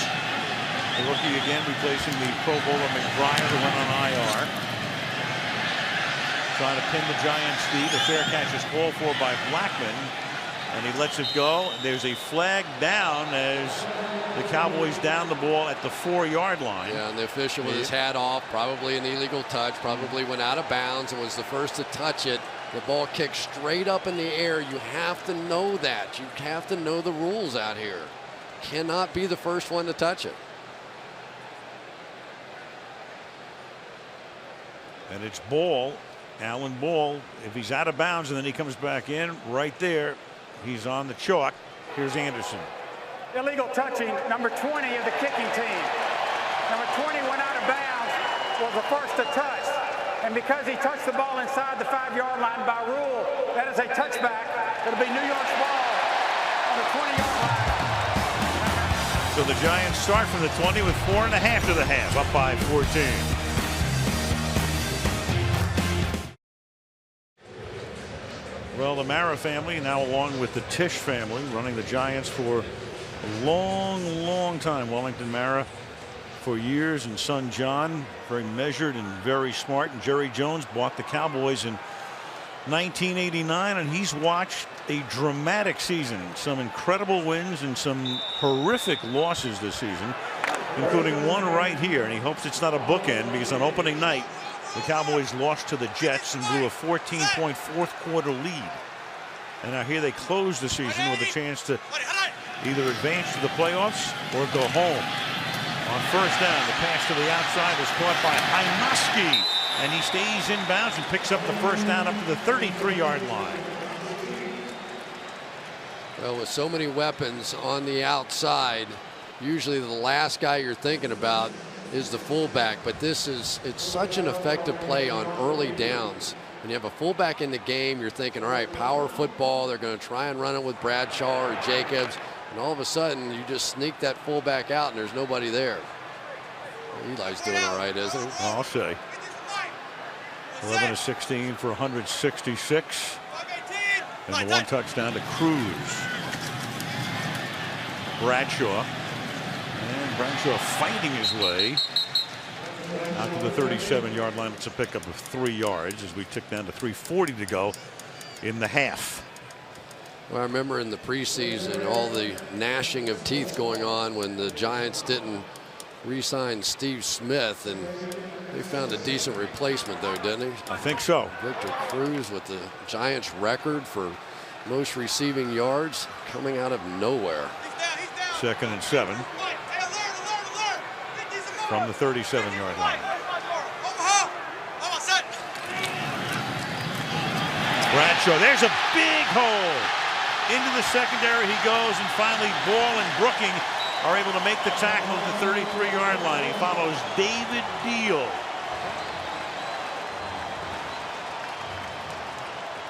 the rookie again, replacing the Pro Bowler McBride, who went on IR. Trying to pin the Giants' D. The fair catch is called for by Blackman. And he lets it go. There's a flag down as the Cowboys down the ball at the 4-yard line. Yeah, and the official with his hat off, probably an illegal touch, probably went out of bounds and was the first to touch it. The ball kicked straight up in the air. You have to know that. You have to know the rules out here. Cannot be the first one to touch it. And it's Ball, Alan Ball. If he's out of bounds and then he comes back in, right there, he's on the chalk. Here's Anderson. Illegal touching, number 20 of the kicking team. Number 20 went out of bounds, was the first to touch. And because he touched the ball inside the 5-yard line by rule, that is a touchback. It'll be New York's ball on the 20-yard line. So the Giants start from the 20 with 4.5 to the half, up by 14. Well, the Mara family, now along with the Tisch family, running the Giants for a long time. Wellington Mara for years, and son John, very measured and very smart. And Jerry Jones bought the Cowboys in 1989, and he's watched a dramatic season. Some incredible wins and some horrific losses this season, including one right here. And he hopes it's not a bookend, because on opening night, the Cowboys lost to the Jets and blew a 14-point fourth-quarter lead. And now here they close the season with a chance to either advance to the playoffs or go home. On first down, the pass to the outside is caught by Hynoski, and he stays in bounds and picks up the first down up to the 33-yard line. Well, with so many weapons on the outside, usually the last guy you're thinking about is the fullback, but it's such an effective play on early downs. When you have a fullback in the game, you're thinking, all right, power football, they're going to try and run it with Bradshaw or Jacobs, and all of a sudden you just sneak that fullback out and there's nobody there. Eli's doing all right, isn't he? I'll say. 11 of 16 for 166, and the one touchdown to Cruz. Bradshaw. And Bradshaw fighting his way out to the 37-yard line. It's a pickup of 3 yards as we tick down to 3:40 to go in the half. Well, I remember in the preseason all the gnashing of teeth going on when the Giants didn't re-sign Steve Smith, and they found a decent replacement though, didn't they? I think so. Victor Cruz with the Giants record for most receiving yards coming out of nowhere. 2nd and 7 from the 37-yard line. Bradshaw, there's a big hole. Into the secondary he goes, and finally Ball and Brooking are able to make the tackle at the 33-yard line. He follows David Deal.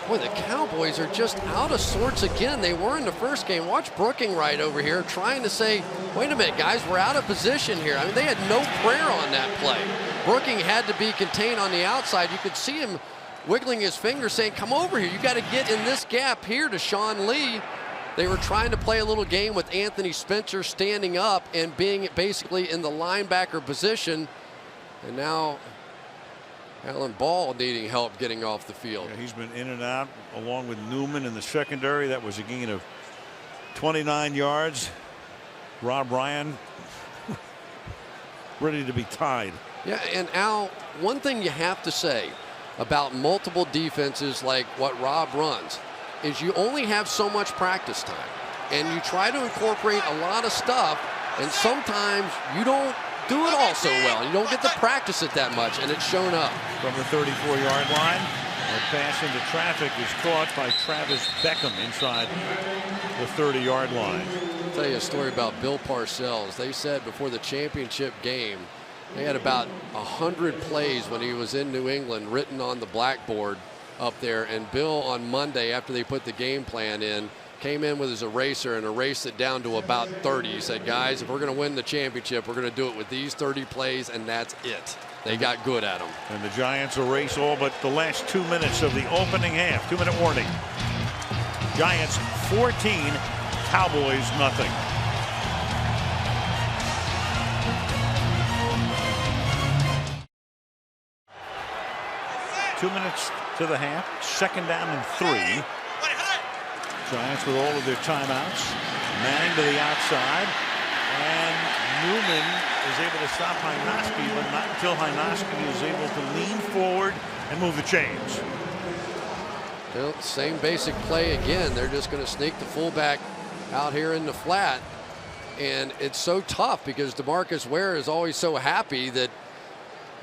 Boy, the Cowboys are just out of sorts again. They were in the first game. Watch Brooking right over here trying to say, wait a minute, guys, we're out of position here. I mean, they had no prayer on that play. Brooking had to be contained on the outside. You could see him wiggling his finger saying, come over here. You got to get in this gap here to Sean Lee. They were trying to play a little game with Anthony Spencer standing up and being basically in the linebacker position. And now Alan Ball needing help getting off the field. Yeah, he's been in and out along with Newman in the secondary. That was a gain of 29 yards. Rob Ryan ready to be tied. Yeah, and Al, one thing you have to say about multiple defenses like what Rob runs is you only have so much practice time, and you try to incorporate a lot of stuff, and sometimes you don't do it all so well. You don't get to practice it that much, and it's shown up. From the 34-yard line, a pass into traffic is caught by Travis Beckham inside the 30-yard line. I'll tell you a story about Bill Parcells. They said before the championship game, they had about 100 plays when he was in New England written on the blackboard up there, and Bill on Monday, after they put the game plan in, came in with his eraser and erased it down to about 30. He said, guys, if we're going to win the championship, we're going to do it with these 30 plays, and that's it. They got good at them. And the Giants erase all but the last 2 minutes of the opening half. 2-minute warning. Giants 14, Cowboys nothing. Two minutes to the half. 2nd down and 3. Giants with all of their timeouts. Manning to the outside. And Newman is able to stop Hynoski, but not until Hynoski is able to lean forward and move the chains. Well, same basic play again. They're just going to sneak the fullback out here in the flat. And it's so tough because DeMarcus Ware is always so happy that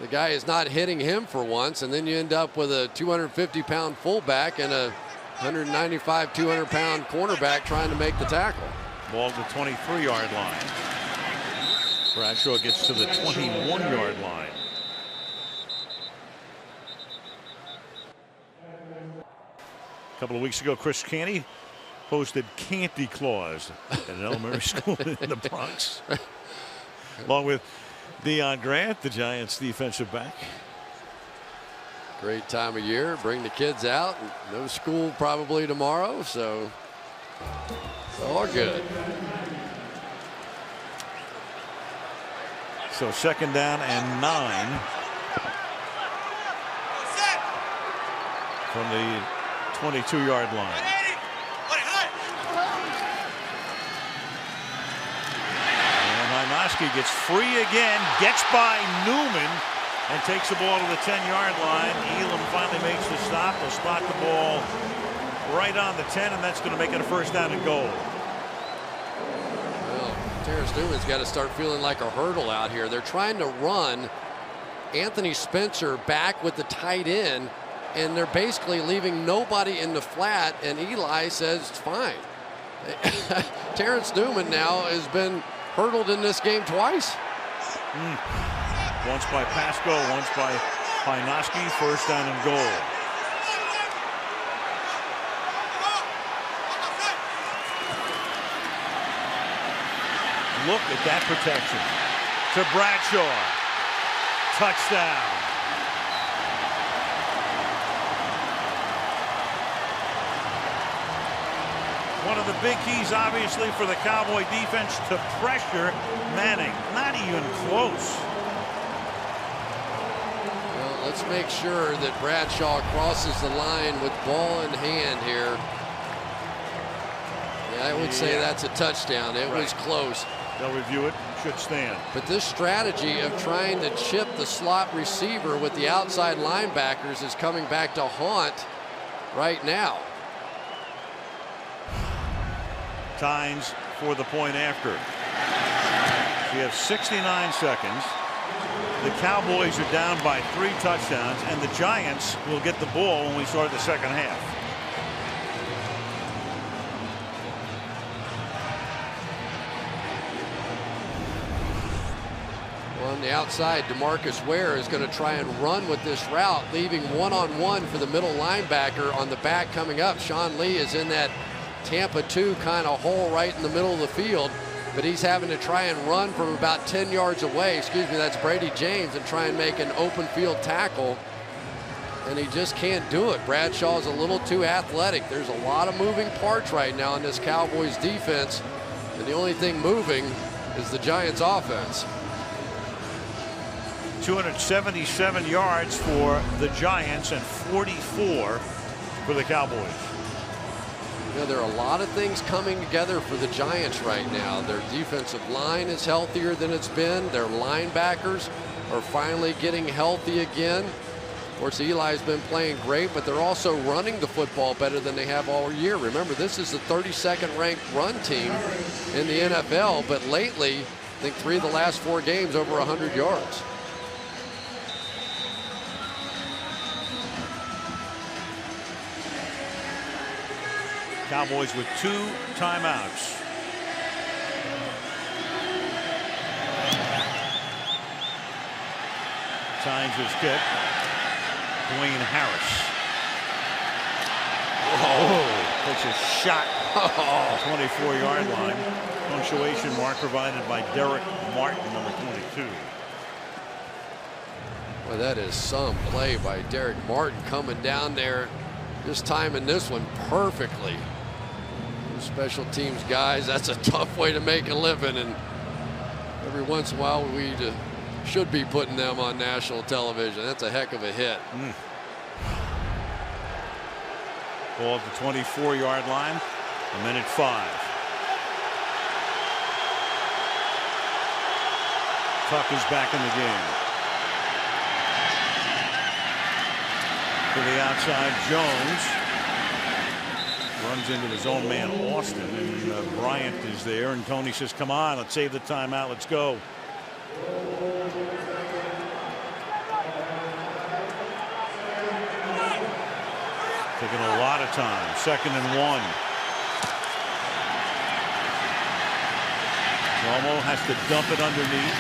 the guy is not hitting him for once. And then you end up with a 250-pound fullback and a 195, 200-pound cornerback trying to make the tackle. Ball to the 23-yard line. Bradshaw gets to the 21-yard line. A couple of weeks ago, Chris Canty posted Canty Claus at an elementary school in the Bronx, along with Deion Grant, the Giants defensive back. Great time of year. Bring the kids out. No school probably tomorrow, so all good. So 2nd down and 9 from the 22-yard line. And Hynoski gets free again, gets by Newman, and takes the ball to the 10-yard line. Elam finally makes the stop. Will spot the ball right on the 10, and that's going to make it a 1st down and goal. Well, Terrence Newman's got to start feeling like a hurdle out here. They're trying to run Anthony Spencer back with the tight end, and they're basically leaving nobody in the flat, and Eli says it's fine. Terrence Newman now has been hurdled in this game twice. Once by Pasco, once by Hynoski. 1st down and goal. Look at that protection. To Bradshaw. Touchdown. One of the big keys, obviously, for the Cowboy defense to pressure Manning. Not even close. Well, let's make sure that Bradshaw crosses the line with ball in hand here. Yeah, I would say that's a touchdown. It was close. They'll review it. Should stand. But this strategy of trying to chip the slot receiver with the outside linebackers is coming back to haunt right now. Tynes for the point after. We have 69 seconds. The Cowboys are down by 3 touchdowns, and the Giants will get the ball when we start the 2nd half. On the outside, DeMarcus Ware is going to try and run with this route, leaving one-on-one for the middle linebacker on the back coming up. Sean Lee is in that Tampa 2 kind of hole right in the middle of the field, but he's having to try and run from about 10 yards away. Excuse me, that's Brady James, and try and make an open field tackle, and he just can't do it. Bradshaw's a little too athletic. There's a lot of moving parts right now in this Cowboys defense, and the only thing moving is the Giants offense. 277 yards for the Giants and 44 for the Cowboys. You know, there are a lot of things coming together for the Giants right now. Their defensive line is healthier than it's been. Their linebackers are finally getting healthy again. Of course, Eli's been playing great, but they're also running the football better than they have all year. Remember, this is the 32nd ranked run team in the NFL, but lately, I think 3 of the last 4 games over 100 yards. Cowboys with 2 timeouts. Tynes' kick. Dwayne Harris. Oh, takes a shot. 24-yard line. Punctuation mark provided by Derek Martin, number 22. Well, that is some play by Derek Martin coming down there, just timing this one perfectly. Special teams guys, that's a tough way to make a living, and every once in a while we should be putting them on national television. That's a heck of a hit. Ball at the 24-yard line. A minute 5. Tuck is back in the game. To the outside, Jones runs into his own man Austin, and Bryant is there, and Tony says, come on, let's save the timeout, let's go. Taking a lot of time. 2nd and 1. Romo has to dump it underneath.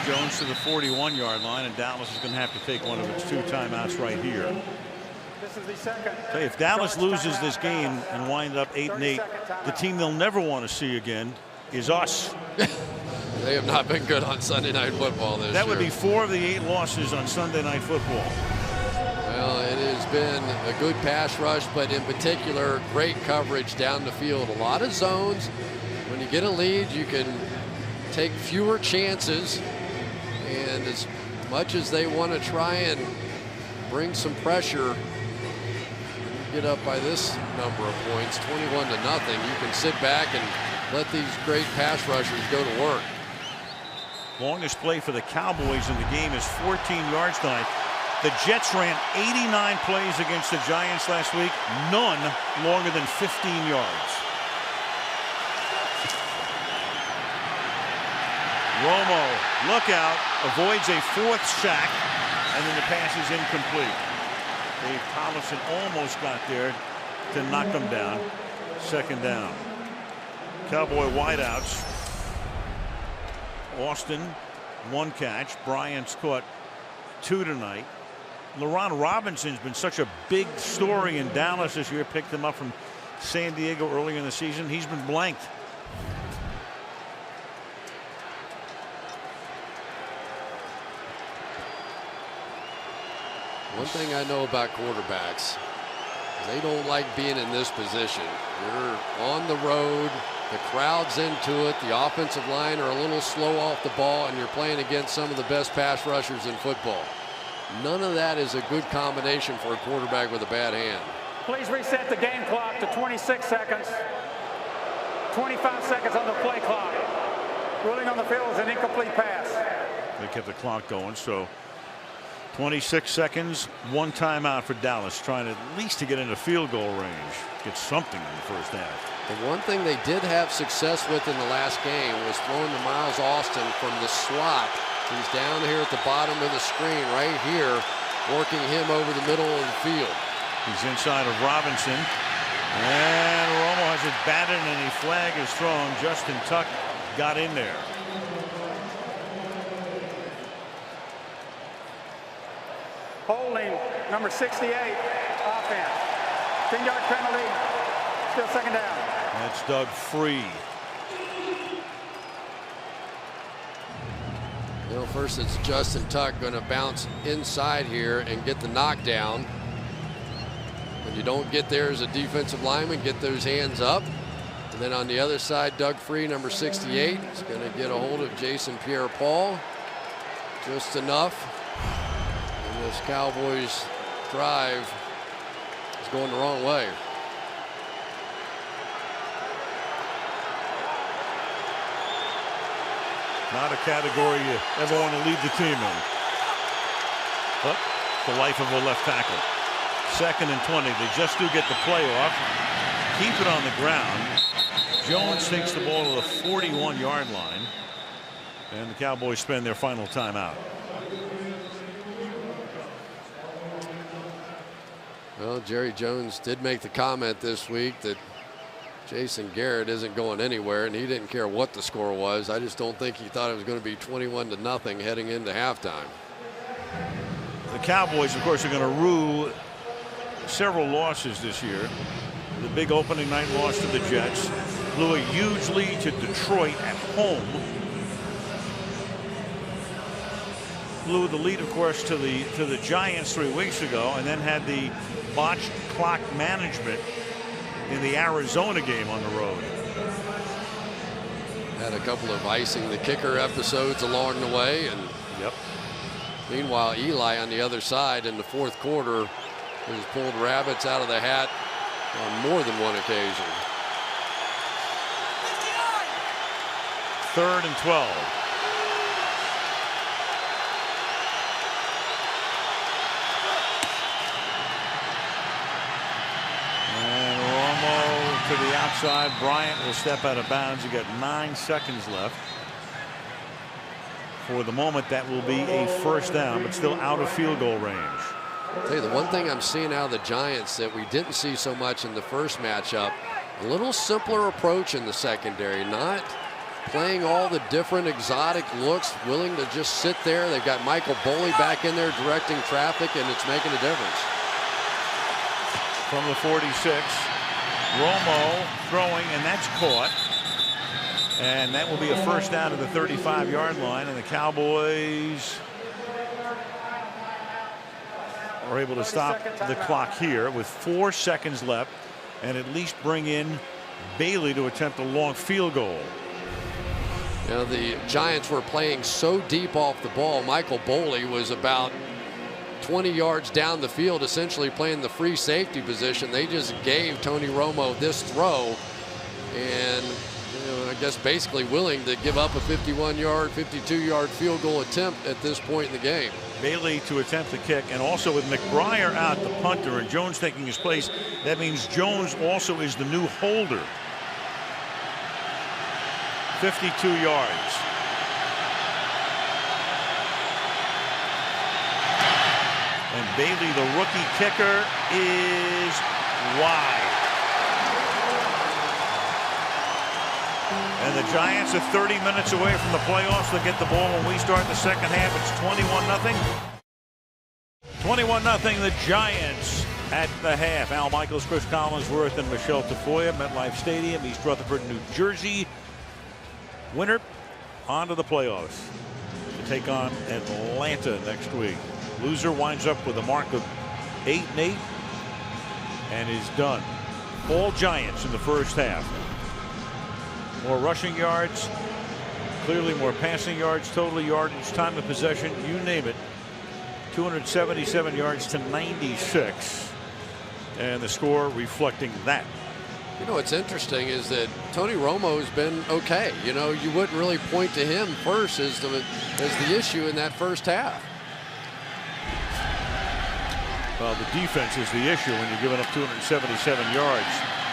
Jones to the 41-yard line, and Dallas is going to have to take one of its 2 timeouts right here. This is the second. Hey, if Dallas loses this game and wind up 8-8, the team they'll never want to see again is us. They have not been good on Sunday Night Football this year. That would be 4 of the 8 losses on Sunday Night Football. Well, it has been a good pass rush, but in particular, great coverage down the field. A lot of zones. When you get a lead, you can take fewer chances. And as much as they want to try and bring some pressure, get up by this number of points, 21-0, you can sit back and let these great pass rushers go to work. Longest play for the Cowboys in the game is 14 yards tonight. The Jets ran 89 plays against the Giants last week, none longer than 15 yards. Romo, look out, avoids a 4th sack, and then the pass is incomplete. Dave Tollefson almost got there to knock him down. 2nd down. Cowboy wideouts. Austin, 1 catch. Bryant's caught 2 tonight. LaRon Robinson's been such a big story in Dallas this year. Picked him up from San Diego early in the season. He's been blanked. One thing I know about quarterbacks is they don't like being in this position. You're on the road, the crowd's into it, the offensive line are a little slow off the ball, and you're playing against some of the best pass rushers in football. None of that is a good combination for a quarterback with a bad hand. Please reset the game clock to 26 seconds. 25 seconds on the play clock. Ruling on the field is an incomplete pass. They kept the clock going, so 26 seconds, 1 timeout for Dallas, trying at least to get into field goal range, get something in the first half. The one thing they did have success with in the last game was throwing to Miles Austin from the slot. He's down here at the bottom of the screen right here, working him over the middle of the field. He's inside of Robinson, and Romo has it batted, and a flag is thrown. Justin Tuck got in there. Holding number 68, offense. 10-yard penalty, still 2nd down. That's Doug Free. You know, first it's Justin Tuck going to bounce inside here and get the knockdown. When you don't get there as a defensive lineman, get those hands up. And then on the other side, Doug Free, number 68, is going to get a hold of Jason Pierre-Paul. Just enough. And this Cowboys drive is going the wrong way. Not a category you ever want to lead the team in. But the life of a left tackle. 2nd and 20. They just do get the play off. Keep it on the ground. Jones takes the ball to the 41-yard line. And the Cowboys spend their final timeout. Well, Jerry Jones did make the comment this week that Jason Garrett isn't going anywhere, and he didn't care what the score was. I just don't think he thought it was going to be 21-0 heading into halftime. The Cowboys, of course, are going to rue several losses this year. The big opening night loss to the Jets, blew a huge lead to Detroit at home. Blew the lead, of course, to the Giants 3 weeks ago, and then had the botched clock management in the Arizona game on the road. Had a couple of icing the kicker episodes along the way, and meanwhile Eli on the other side in the 4th quarter has pulled rabbits out of the hat on more than one occasion. 3rd and 12. And Romo to the outside. Bryant will step out of bounds. You got 9 seconds left. For the moment, that will be a first down, but still out of field goal range. I'll tell you, the one thing I'm seeing out of the Giants that we didn't see so much in the first matchup, a little simpler approach in the secondary, not playing all the different exotic looks, willing to just sit there. They've got Michael Boley back in there directing traffic, and it's making a difference. From the 46, Romo throwing, and that's caught. And that will be a first down to the 35-yard line, and the Cowboys are able to stop the clock here with 4 seconds left and at least bring in Bailey to attempt a long field goal. You know, the Giants were playing so deep off the ball. Michael Boley was about 20 yards down the field, essentially playing the free safety position. They just gave Tony Romo this throw, and I guess basically willing to give up a 51-yard, 52-yard field goal attempt at this point in the game. Bailey to attempt the kick, and also with McBriar out, the punter, and Jones taking his place, that means Jones also is the new holder. 52 yards. And Bailey, the rookie kicker, is wide. And the Giants are 30 minutes away from the playoffs. They'll get the ball when we start the second half. It's 21-0. 21-0, the Giants at the half. Al Michaels, Chris Collinsworth, and Michelle Tafoya, MetLife Stadium, East Rutherford, New Jersey. Winner on to the playoffs to take on Atlanta next week. Loser winds up with a mark of 8-8 and is done. All Giants in the first half. More rushing yards, clearly more passing yards, total yardage, time of possession, you name it. 277 yards to 96. And the score reflecting that. You know what's interesting is that Tony Romo's been okay. You know, you wouldn't really point to him first as the issue in that first half. Well, the defense is the issue when you're giving up 277 yards.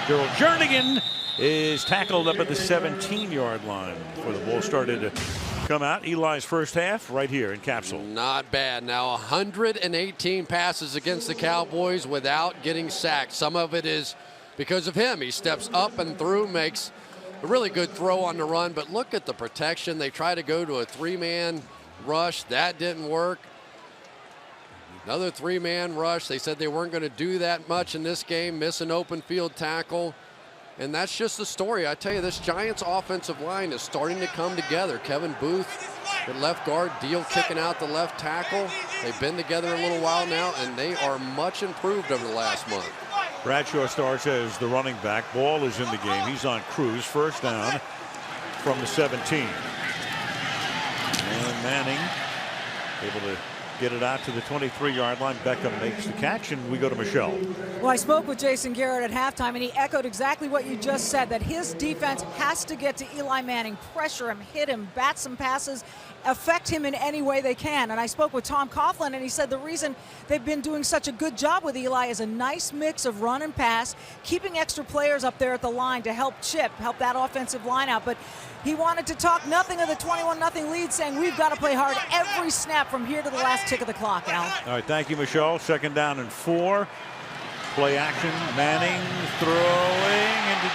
Gerald Jernigan is tackled up at the 17-yard line before the ball started to come out. Eli's first half right here in Capsule. Not bad. Now 118 passes against the Cowboys without getting sacked. Some of it is because of him. He steps up and through, makes a really good throw on the run, but look at the protection. They try to go to a 3-man rush. That didn't work. Another 3-man rush. They said they weren't going to do that much in this game. Miss an open field tackle. And that's just the story. I tell you, this Giants offensive line is starting to come together. Kevin Booth at left guard, Deal kicking out the left tackle. They've been together a little while now, and they are much improved over the last month. Bradshaw starts as the running back. Ball is in the game. He's on cruise. First down from the 17. And Manning able to get it out to the 23-yard line. Beckham makes the catch, and we go to Michelle. Well, I spoke with Jason Garrett at halftime, and he echoed exactly what you just said, that his defense has to get to Eli Manning, pressure him, hit him, bat some passes, affect him in any way they can. And I spoke with Tom Coughlin, and he said the reason they've been doing such a good job with Eli is a nice mix of run and pass, keeping extra players up there at the line to help help that offensive line out. But he wanted to talk nothing of the 21-0 lead, saying we've got to play hard every snap from here to the last tick of the clock, Al. All right, thank you, Michelle. Second down and 4. Play action. Manning throwing into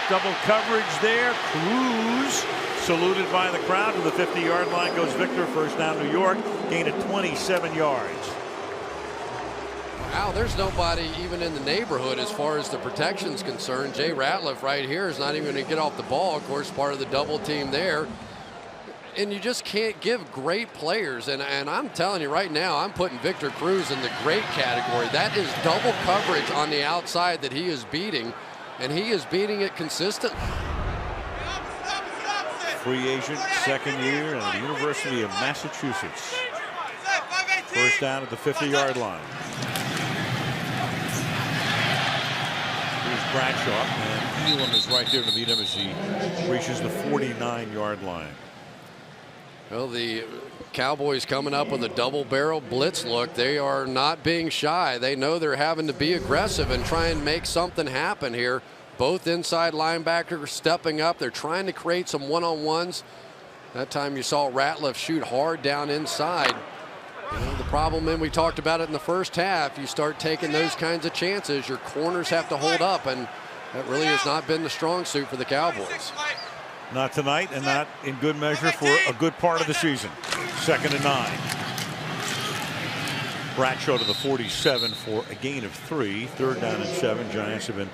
double coverage there. Cruz saluted by the crowd to the 50-yard line goes Victor. First down, New York. Gain of 27 yards. Wow, there's nobody even in the neighborhood as far as the protection's concerned. Jay Ratliff right here is not even going to get off the ball. Of course, part of the double team there. And you just can't give great players. And I'm telling you right now, I'm putting Victor Cruz in the great category. That is double coverage on the outside that he is beating, and he is beating it consistently. Free agent, second year at the University of Massachusetts. First down at the 50-yard line. Here's Bradshaw, and Elam is right there to meet him as he reaches the 49-yard line. Well, the Cowboys coming up with a double-barrel blitz look. They are not being shy. They know they're having to be aggressive and try and make something happen here. Both inside linebackers stepping up. They're trying to create some one-on-ones. That time you saw Ratliff shoot hard down inside. You know, the problem, and we talked about it in the first half, you start taking those kinds of chances, your corners have to hold up, and that really has not been the strong suit for the Cowboys. Not tonight, and not in good measure for a good part of the season. 2nd and 9. Bradshaw to the 47 for a gain of 3. 3rd down and 7. Giants have been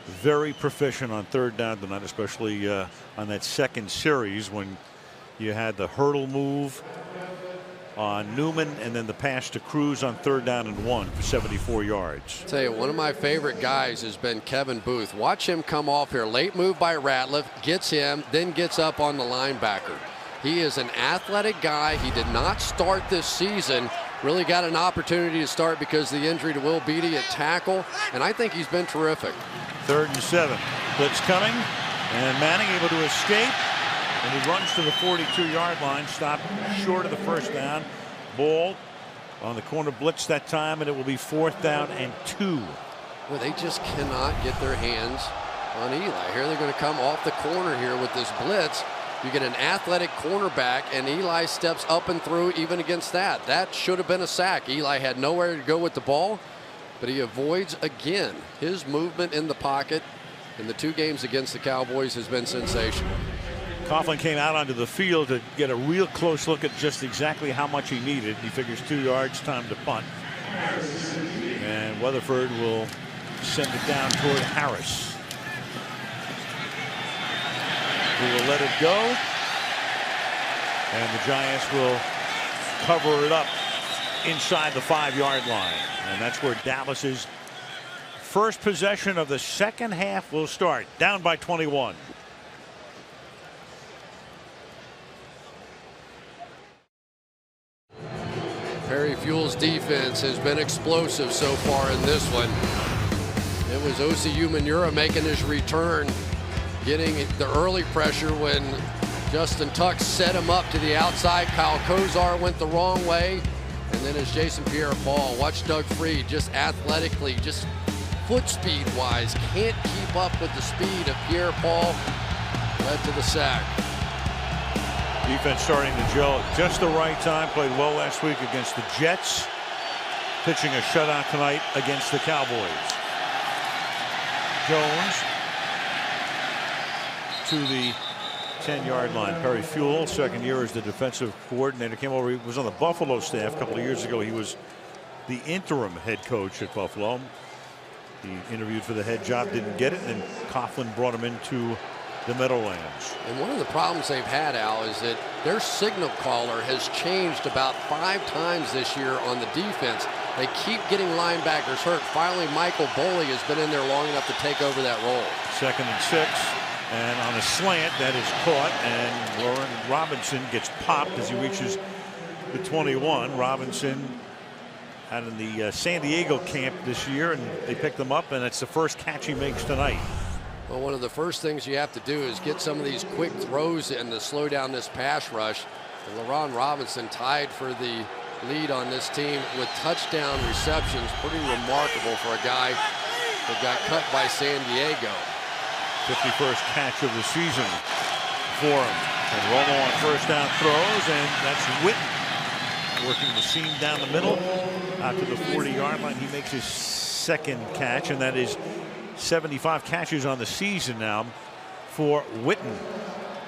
very proficient on 3rd down tonight, especially on that second series when you had the hurdle move on Newman and then the pass to Cruz on 3rd down and 1 for 74 yards. I'll tell you, one of my favorite guys has been Kevin Booth. Watch him come off here. Late move by Ratliff, gets him, then gets up on the linebacker. He is an athletic guy. He did not start this season. Really got an opportunity to start because of the injury to Will Beatty at tackle, and I think he's been terrific. 3rd and 7. Blitz coming, and Manning able to escape. And he runs to the 42-yard line, stopped short of the 1st down. Ball on the corner blitz that time, and it will be 4th down and 2. Well, they just cannot get their hands on Eli. Here they're going to come off the corner here with this blitz. You get an athletic cornerback, and Eli steps up and through even against that. That should have been a sack. Eli had nowhere to go with the ball, but he avoids again. His movement in the pocket in the 2 games against the Cowboys has been sensational. Coughlin came out onto the field to get a real close look at just exactly how much he needed. He figures 2 yards, time to punt. And Weatherford will send it down toward Harris, who will let it go. And the Giants will cover it up inside the 5-yard line. And that's where Dallas's first possession of the second half will start. Down by 21. Perry Fuel's defense has been explosive so far in this one. It was Osi Umenyiora making his return, getting the early pressure when Justin Tuck set him up to the outside. Kyle Kozar went the wrong way. And then as Jason Pierre-Paul, watch Doug Freed just athletically, just foot speed wise, can't keep up with the speed of Pierre-Paul. Led to the sack. Defense starting to gel at just the right time. Played well last week against the Jets. Pitching a shutout tonight against the Cowboys. Jones to the 10-yard line. Perry Fuel, 2nd year as the defensive coordinator, came over. He was on the Buffalo staff a couple of years ago. He was the interim head coach at Buffalo. He interviewed for the head job, didn't get it, and Coughlin brought him into the Meadowlands. And one of the problems they've had, Al, is that their signal caller has changed about 5 times this year on the defense. They keep getting linebackers hurt. Finally, Michael Boley has been in there long enough to take over that role. 2nd and 6. And on a slant, that is caught, and Lauren Robinson gets popped as he reaches the 21. Robinson out in the San Diego camp this year, and they picked him up, and it's the first catch he makes tonight. Well, one of the first things you have to do is get some of these quick throws in to slow down this pass rush. And LaRon Robinson tied for the lead on this team with touchdown receptions. Pretty remarkable for a guy that got cut by San Diego. 51st catch of the season for him. And Romo on 1st down throws, and that's Witten working the seam down the middle out to the 40-yard line. He makes his 2nd catch, and that is 75 catches on the season now for Witten.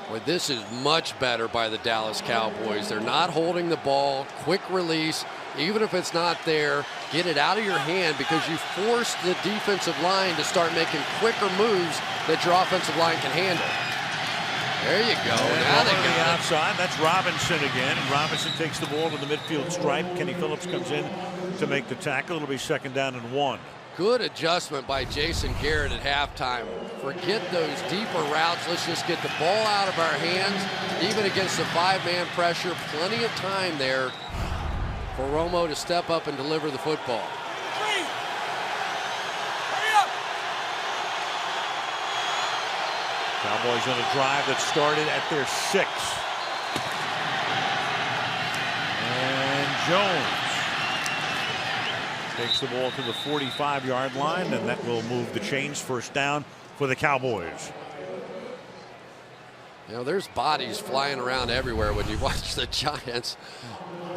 Well, this is much better by the Dallas Cowboys. They're not holding the ball. Quick release. Even if it's not there, get it out of your hand because you force the defensive line to start making quicker moves that your offensive line can handle. There you go. And now they on got the it. outside. That's Robinson again. And Robinson takes the ball to the midfield stripe. Kenny Phillips comes in to make the tackle. It'll be 2nd down and 1. Good adjustment by Jason Garrett at halftime. Forget those deeper routes. Let's just get the ball out of our hands. Even against the 5-man pressure, plenty of time there for Romo to step up and deliver the football. Cowboys on a drive that started at their 6. And Jones takes the ball to the 45-yard line, and that will move the chains. First down for the Cowboys. You know, there's bodies flying around everywhere when you watch the Giants.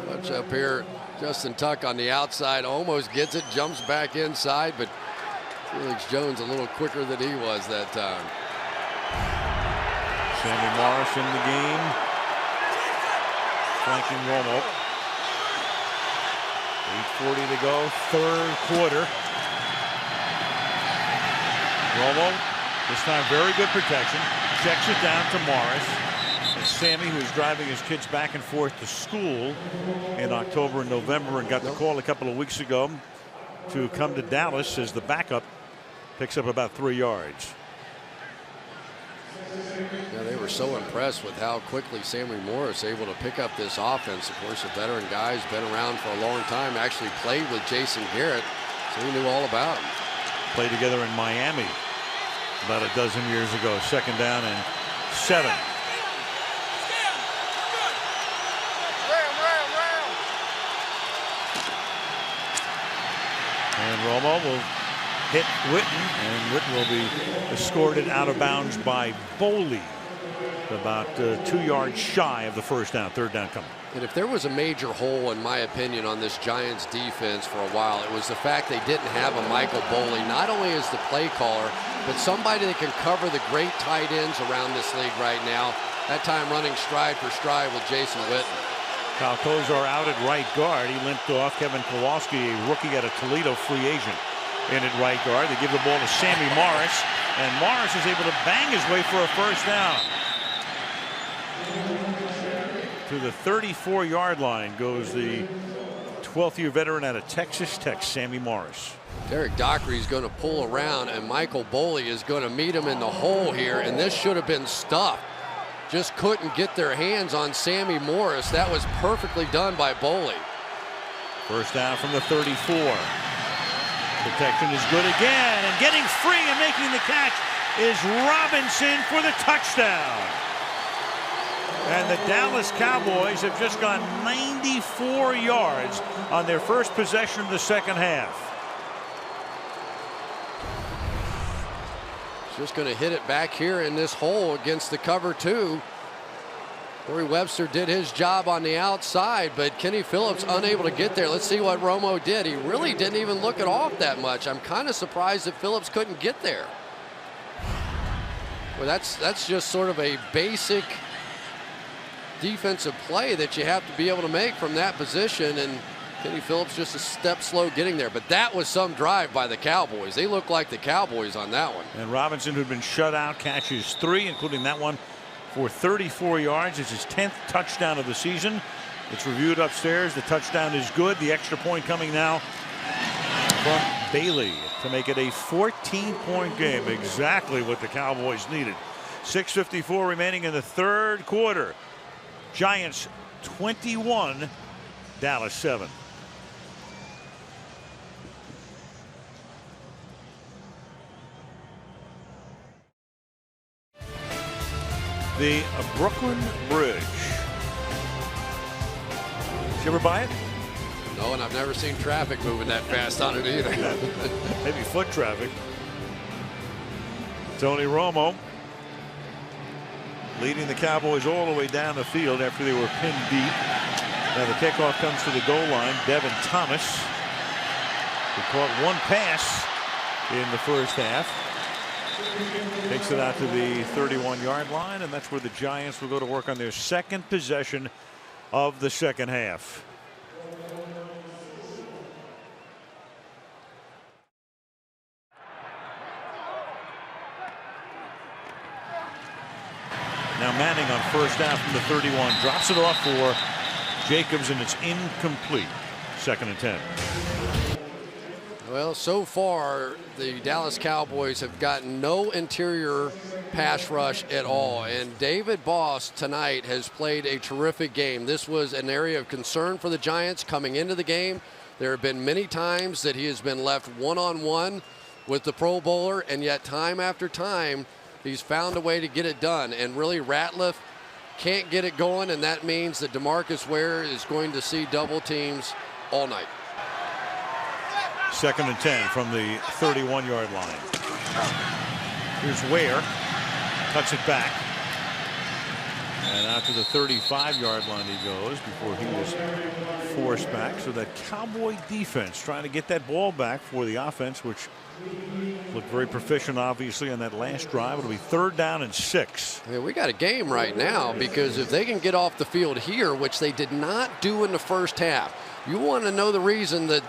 Watch up here, Justin Tuck on the outside almost gets it, jumps back inside, but Felix Jones a little quicker than he was that time. Sammy Morris in the game, flanking Romo. 8:40 to go, third quarter. Romo, this time very good protection, checks it down to Morris. And Sammy, who's driving his kids back and forth to school in October and November and got the call a couple of weeks ago to come to Dallas as the backup, picks up about 3 yards. Yeah, they were so impressed with how quickly Sammy Morris able to pick up this offense. Of course, a veteran guy has been around for a long time, actually played with Jason Garrett, so he knew all about him. Played together in Miami about a dozen years ago. Second down and 7. And Romo will hit Witten, and Witten will be escorted out of bounds by Boley. About 2 yards shy of the first down. Third down coming. And if there was a major hole, in my opinion, on this Giants defense for a while, it was the fact they didn't have a Michael Boley, not only as the play caller, but somebody that can cover the great tight ends around this league right now. That time running stride for stride with Jason Witten. Kyle Kozar out at right guard. He limped off. Kevin Kowalski, a rookie out of Toledo, free agent, in at right guard. They give the ball to Sammy Morris, and Morris is able to bang his way for a first down. To the 34-yard line goes the 12th-year veteran out of Texas Tech, Sammy Morris. Derek Dockery is going to pull around, and Michael Boley is going to meet him in the hole here, and this should have been stuffed. Just couldn't get their hands on Sammy Morris. That was perfectly done by Boley. First down from the 34. Protection is good again, and getting free and making the catch is Robinson for the touchdown. And the Dallas Cowboys have just gone 94 yards on their first possession of the second half. Just going to hit it back here in this hole against the cover 2. Corey Webster did his job on the outside, but Kenny Phillips unable to get there. Let's see what Romo did. He really didn't even look it off that much. I'm kind of surprised that Phillips couldn't get there. Well, that's just sort of a basic defensive play that you have to be able to make from that position, and Kenny Phillips just a step slow getting there. But that was some drive by the Cowboys. They look like the Cowboys on that one. And Robinson, who'd been shut out, catches 3, including that one for 34 yards. It's his 10th touchdown of the season. It's reviewed upstairs. The touchdown is good. The extra point coming now from Bailey to make it a 14-point game. Exactly what the Cowboys needed. 6:54 remaining in the third quarter. Giants 21, Dallas 7. The Brooklyn Bridge. Did you ever buy it? No, and I've never seen traffic moving that fast on it either. Maybe foot traffic. Tony Romo leading the Cowboys all the way down the field after they were pinned deep. Now the kickoff comes to the goal line. Devin Thomas, who caught one pass in the first half, takes it out to the 31-yard line, and that's where the Giants will go to work on their second possession of the second half. Now Manning on first down from the 31 drops it off for Jacobs, and it's incomplete. 2nd and 10. Well, so far the Dallas Cowboys have gotten no interior pass rush at all, and David Boss tonight has played a terrific game. This was an area of concern for the Giants coming into the game. There have been many times that he has been left one-on-one with the Pro Bowler, and yet time after time He's found a way to get it done, and really Ratliff can't get it going, and that means that DeMarcus Ware is going to see double teams all night. 2nd and 10 from the 31-yard line. Here's Ware, cuts it back. And out to the 35-yard line he goes before he was forced back. So that Cowboy defense trying to get that ball back for the offense, which looked very proficient, obviously, on that last drive. It'll be 3rd down and 6. Yeah, we got a game right now, because if they can get off the field here, which they did not do in the first half, you want to know the reason that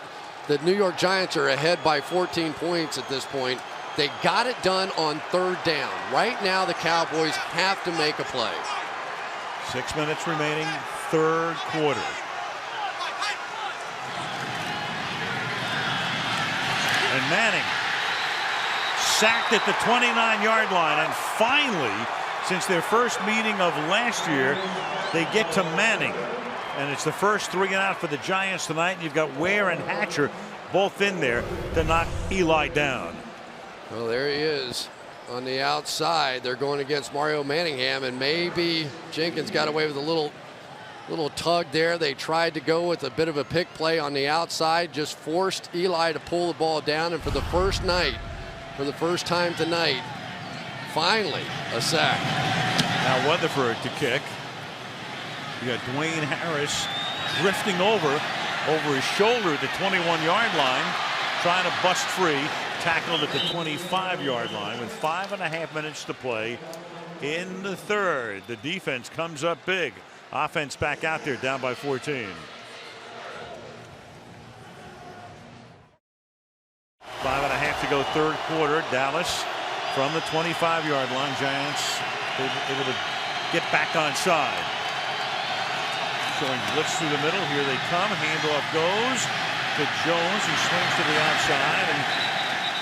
the New York Giants are ahead by 14 points at this point. They got it done on 3rd down. Right now, the Cowboys have to make a play. 6 minutes remaining, 3rd quarter. And Manning sacked at the 29-yard line. And finally, since their first meeting of last year, they get to Manning. And it's the first 3 and out for the Giants tonight. And you've got Ware and Hatcher both in there to knock Eli down. Well, there he is on the outside. They're going against Mario Manningham, and maybe Jenkins got away with a little tug there. They tried to go with a bit of a pick play on the outside, just forced Eli to pull the ball down, and for the first time tonight, finally a sack. Now Weatherford to kick. You got Dwayne Harris drifting over his shoulder at the 21-yard line, trying to bust free. Tackled at the 25-yard line with 5.5 minutes to play in the 3rd. The defense comes up big. Offense back out there, down by 14. 5.5 to go, 3rd quarter. Dallas from the 25-yard line. Giants able to get back on side. Showing blitz through the middle. Here they come. Handoff goes to Jones. He swings to the outside and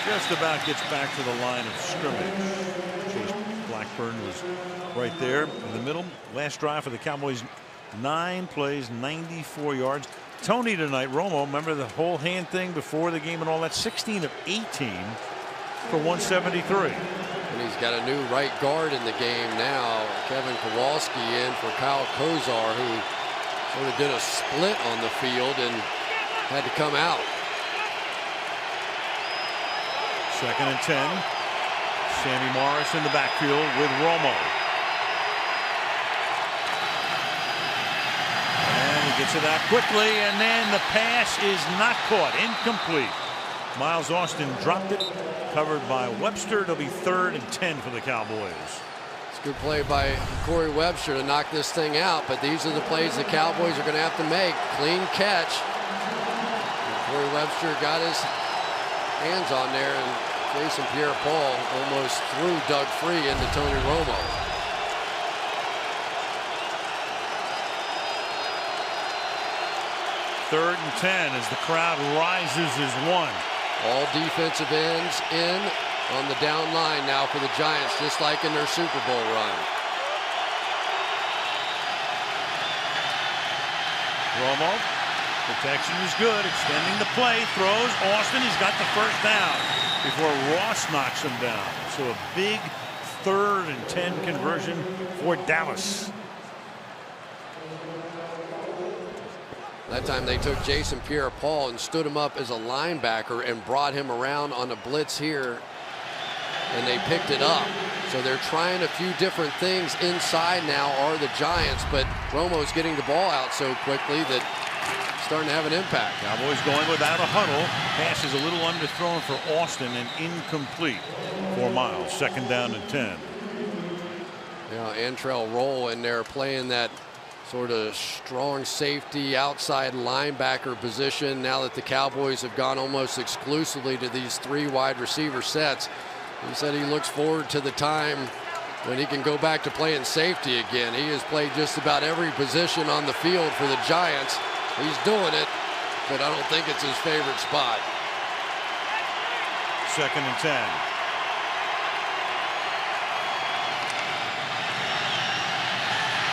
just about gets back to the line of scrimmage. Chase Blackburn was right there in the middle. Last drive for the Cowboys, 9 plays, 94 yards. Tony tonight, Romo, remember the whole hand thing before the game and all that? 16 of 18 for 173. And he's got a new right guard in the game now. Kevin Kowalski in for Kyle Kozar, who sort of did a split on the field and had to come out. 2nd and 10. Sammy Morris in the backfield with Romo. And he gets it out quickly, and then the pass is not caught. Incomplete. Miles Austin dropped it, covered by Webster. It'll be 3rd and 10 for the Cowboys. It's a good play by Corey Webster to knock this thing out, but these are the plays the Cowboys are going to have to make. Clean catch. And Corey Webster got his hands on there, and Jason Pierre-Paul almost threw Doug Free into Tony Romo. Third and 10 as the crowd rises as one. All defensive ends in on the down line now for the Giants, just like in their Super Bowl run. Romo, protection is good, extending the play, throws. Austin, he's got the first down before Ross knocks him down. So a big 3rd and 10 conversion for Dallas. That time they took Jason Pierre-Paul and stood him up as a linebacker and brought him around on a blitz here, and they picked it up. So they're trying a few different things inside now are the Giants, but Romo's getting the ball out so quickly that it's starting to have an impact. Cowboys going without a huddle. Pass is a little underthrown for Austin and incomplete for Miles. 2nd down and 10. Yeah, Antrell Roll in there playing that sort of strong safety outside linebacker position now that the Cowboys have gone almost exclusively to these 3 wide receiver sets. He said he looks forward to the time when he can go back to playing safety again. He has played just about every position on the field for the Giants. He's doing it, but I don't think it's his favorite spot. 2nd and 10.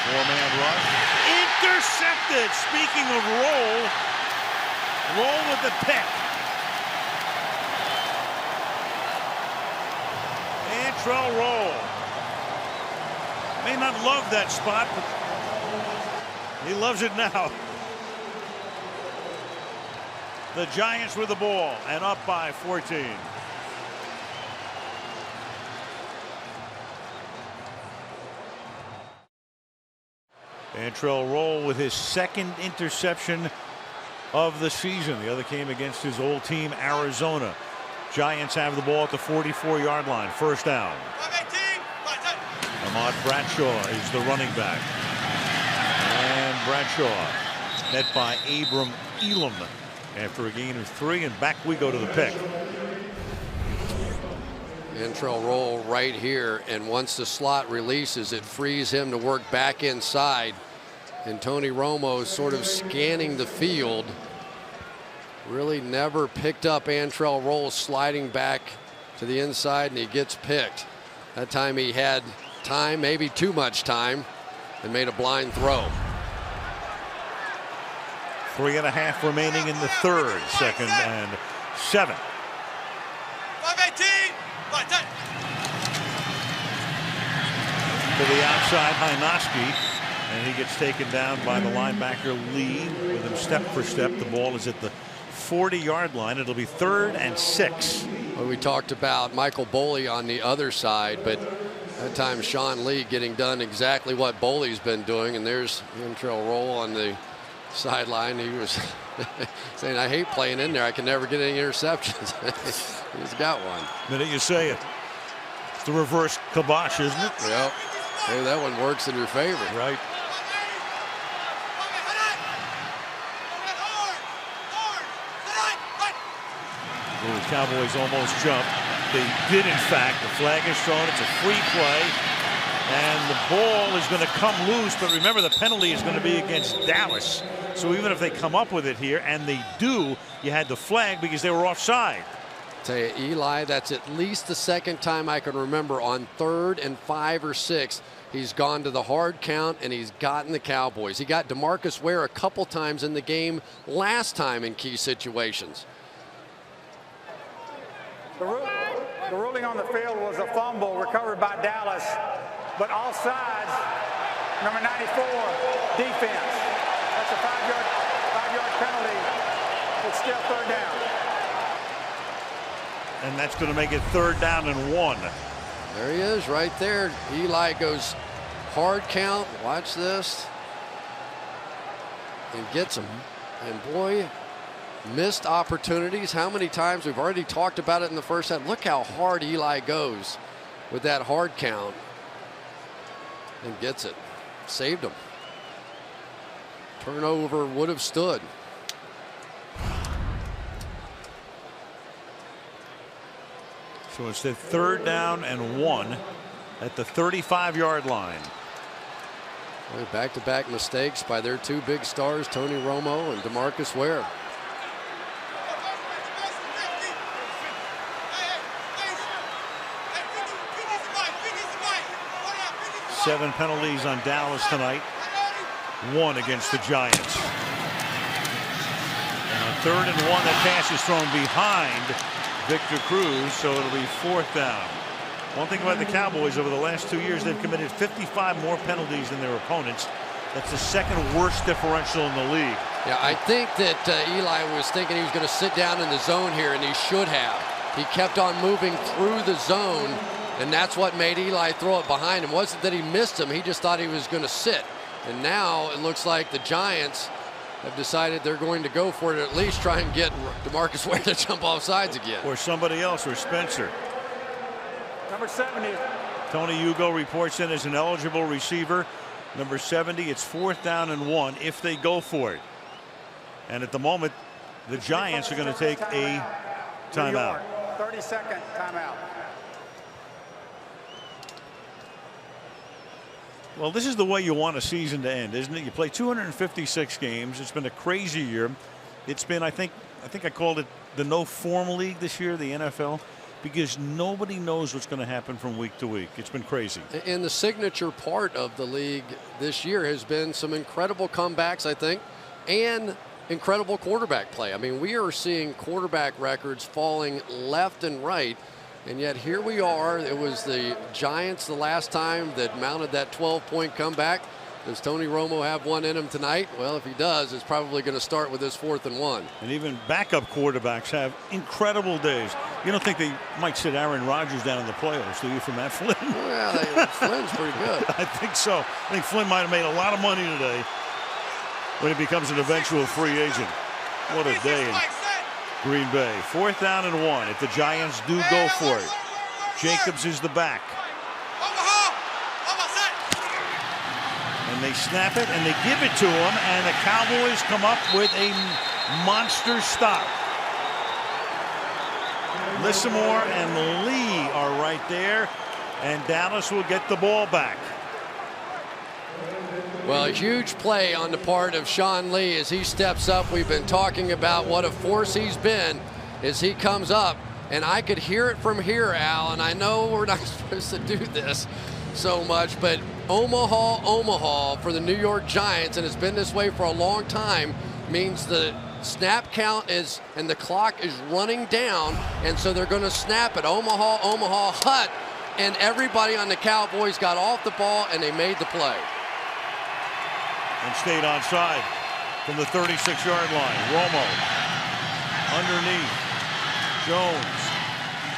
Four-man rush. Intercepted. Speaking of Roll with the pick. Antrel Roll. May not love that spot, but he loves it now. The Giants with the ball and up by 14. Antrel Roll with his second interception of the season. The other came against his old team, Arizona. Giants have the ball at the 44-yard line. First down. Ahmad Bradshaw is the running back. And Bradshaw met by Abram Elam after a gain of 3, and back we go to the pick. Antrel Roll right here, and once the slot releases, it frees him to work back inside. And Tony Romo sort of scanning the field. Really never picked up Antrel Roll sliding back to the inside, and he gets picked. That time he had time, maybe too much time, and made a blind throw. 3.5 remaining in the third. 2nd and 7. To the outside, Hynoski, and he gets taken down by the linebacker Lee with him step for step. The ball is at the 40-yard line. It'll be 3rd and 6. Well, we talked about Michael Boley on the other side, but that time Sean Lee getting done exactly what Boley's been doing, and there's Antrel Roll on the sideline. He was saying, I hate playing in there. I can never get any interceptions. He's got one. The minute you say it, it's the reverse kibosh, isn't it? Yep. Hey, that one works in your favor. Right. The Cowboys almost jumped. They did, in fact. The flag is thrown. It's a free play. And the ball is going to come loose. But remember, the penalty is going to be against Dallas. So even if they come up with it here, and they do, you had the flag because they were offside. Tell you, Eli, that's at least the second time I can remember on 3rd and 5 or 6. He's gone to the hard count, and he's gotten the Cowboys. He got DeMarcus Ware a couple times in the game last time in key situations. The ruling on the field was a fumble recovered by Dallas, but all sides, number 94, defense. That's a 5-yard penalty. It's still 3rd down. And that's going to make it 3rd down and 1. There he is right there. Eli goes hard count. Watch this. And gets him. And boy, missed opportunities. How many times? We've already talked about it in the first half. Look how hard Eli goes with that hard count. And gets it. Saved him. Turnover would have stood. So it's the 3rd down and 1 at the 35-yard line. Back-to-back mistakes by their 2 big stars, Tony Romo and DeMarcus Ware. Seven penalties on Dallas tonight. 1 against the Giants. And on 3rd and 1, that pass is thrown behind Victor Cruz, so it'll be 4th down. One thing about the Cowboys, over the last 2 years, they've committed 55 more penalties than their opponents. That's the 2nd worst differential in the league. Yeah, I think that Eli was thinking he was going to sit down in the zone here, and he should have. He kept on moving through the zone, and that's what made Eli throw it behind him. It wasn't that he missed him, he just thought he was going to sit. And now it looks like the Giants have decided they're going to go for it, at least try and get DeMarcus Ware to jump off sides again. Or somebody else, or Spencer. Number 70. Tony Hugo reports in as an eligible receiver. Number 70, it's 4th down and 1 if they go for it. And at the moment, the Giants are going to take a timeout. 30-second timeout. Well, this is the way you want a season to end, isn't it? You play 256 games. It's been a crazy year. It's been, I think I called it the no form league this year, the NFL, because nobody knows what's going to happen from week to week. It's been crazy. And the signature part of the league this year has been some incredible comebacks, I think, and incredible quarterback play. I mean, we are seeing quarterback records falling left and right. And yet here we are. It was the Giants the last time that mounted that 12-point comeback. Does Tony Romo have one in him tonight? Well, if he does, it's probably going to start with this 4th and 1. And even backup quarterbacks have incredible days. You don't think they might sit Aaron Rodgers down in the playoffs, do you, for Matt Flynn? Well, Flynn's pretty good. I think so. I think Flynn might have made a lot of money today when he becomes an eventual free agent. What a day in Green Bay. 4th down and 1. If the Giants do go for it, Jacobs is the back. And they snap it and they give it to him, and the Cowboys come up with a monster stop. Lissimore and Lee are right there, and Dallas will get the ball back. Well, a huge play on the part of Sean Lee as he steps up. We've been talking about what a force he's been as he comes up, and I could hear it from here, Al, and I know we're not supposed to do this so much, but Omaha for the New York Giants, and it's been this way for a long time, means the snap count is and the clock is running down, and so they're going to snap it. Omaha hut, and everybody on the Cowboys got off the ball and they made the play. And stayed onside from the 36-yard line. Romo underneath. Jones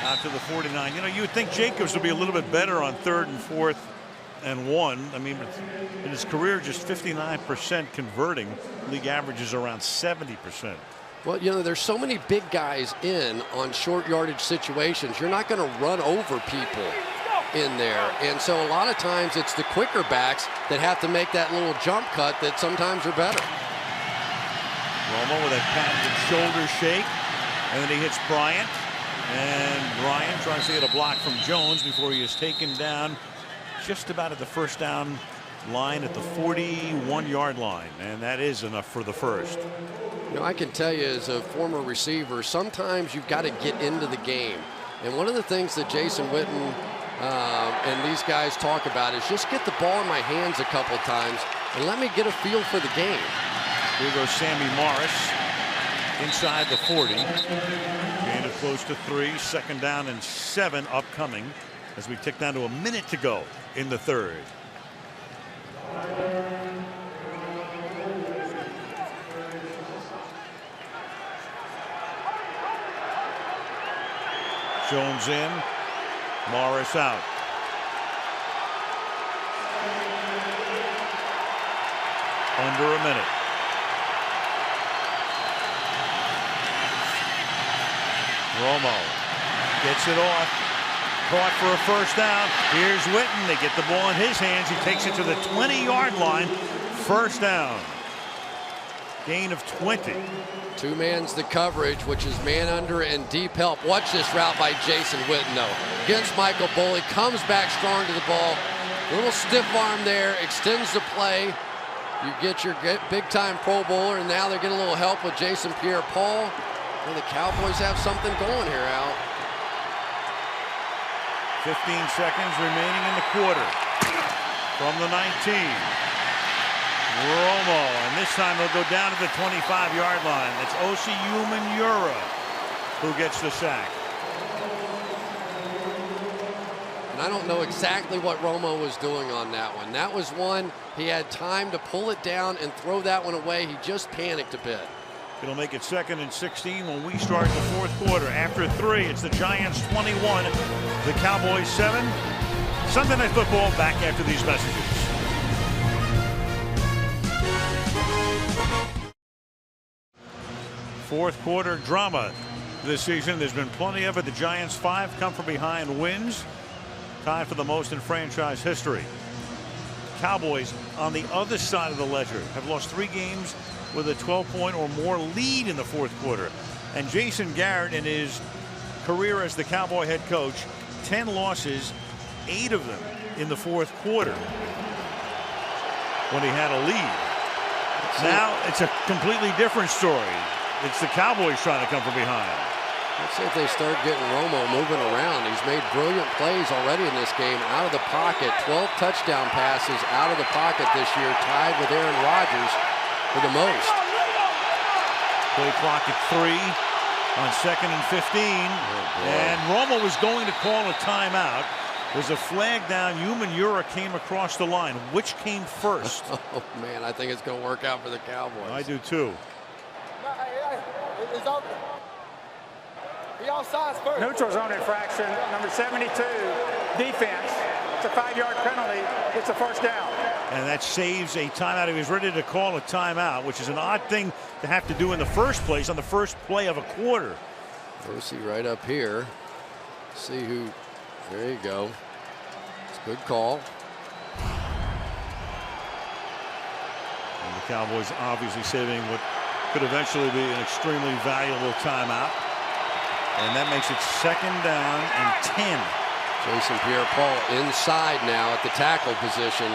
out to the 49. You know, you would think Jacobs would be a little bit better on 3rd and 4th and 1. I mean, in his career, just 59% converting. League average is around 70%. Well, you know, there's so many big guys in on short yardage situations. You're not going to run over people in there. And so a lot of times it's the quicker backs that have to make that little jump cut that sometimes are better. Romo with a patented shoulder shake. And then he hits Bryant. And Bryant tries to get a block from Jones before he is taken down just about at the 1st down line at the 41-yard line. And that is enough for the first. You know, I can tell you as a former receiver, sometimes you've got to get into the game. And one of the things that Jason Witten and these guys talk about is just get the ball in my hands a couple times and let me get a feel for the game. Here goes Sammy Morris inside the 40. Gain of close to 3. 2nd down and 7 upcoming as we tick down to a minute to go in the 3rd. Jones in. Morris out. Under a minute. Romo gets it off. Caught for a 1st down. Here's Witten. They get the ball in his hands. He takes it to the 20-yard line. 1st down. Gain of 20. Two-man's the coverage, which is man under and deep help. Watch this route by Jason Witten, though. Against Michael Boley. Comes back strong to the ball. A little stiff arm there. Extends the play. You get your big-time Pro Bowler, and now they get a little help with Jason Pierre-Paul. Well, the Cowboys have something going here, Al. 15 seconds remaining in the quarter. From the 19. Romo, and this time they'll go down to the 25-yard line. It's Osi Umenyiora who gets the sack. And I don't know exactly what Romo was doing on that one. That was one, he had time to pull it down and throw that one away. He just panicked a bit. It'll make it 2nd and 16 when we start the 4th quarter. After 3, it's the Giants 21, the Cowboys 7. Sunday Night Football back after these messages. Fourth quarter drama this season. There's been plenty of it. The Giants' 5 come from behind wins, tied for the most in franchise history. Cowboys on the other side of the ledger have lost 3 games with a 12-point or more lead in the 4th quarter. And Jason Garrett, in his career as the Cowboy head coach, 10 losses, 8 of them in the 4th quarter when he had a lead. Now it's a completely different story. It's the Cowboys trying to come from behind. Let's see if they start getting Romo moving around. He's made brilliant plays already in this game out of the pocket. 12 touchdown passes out of the pocket this year, tied with Aaron Rodgers for the most. Play clock at 3. on 2nd and 15. And Romo was going to call a timeout. There's a flag down. Umanura came across the line. Which came first? Oh, man, I think it's going to work out for the Cowboys. I do, too. Neutral zone infraction, number 72, defense. It's a 5-yard penalty. It's a first down. And that saves a timeout. He was ready to call a timeout, which is an odd thing to have to do in the first place on the first play of a quarter. Lucy right up here. See who. There you go. It's a good call. And the Cowboys obviously saving what could eventually be an extremely valuable timeout. And that makes it 2nd down and 10. Jason Pierre-Paul inside now at the tackle position.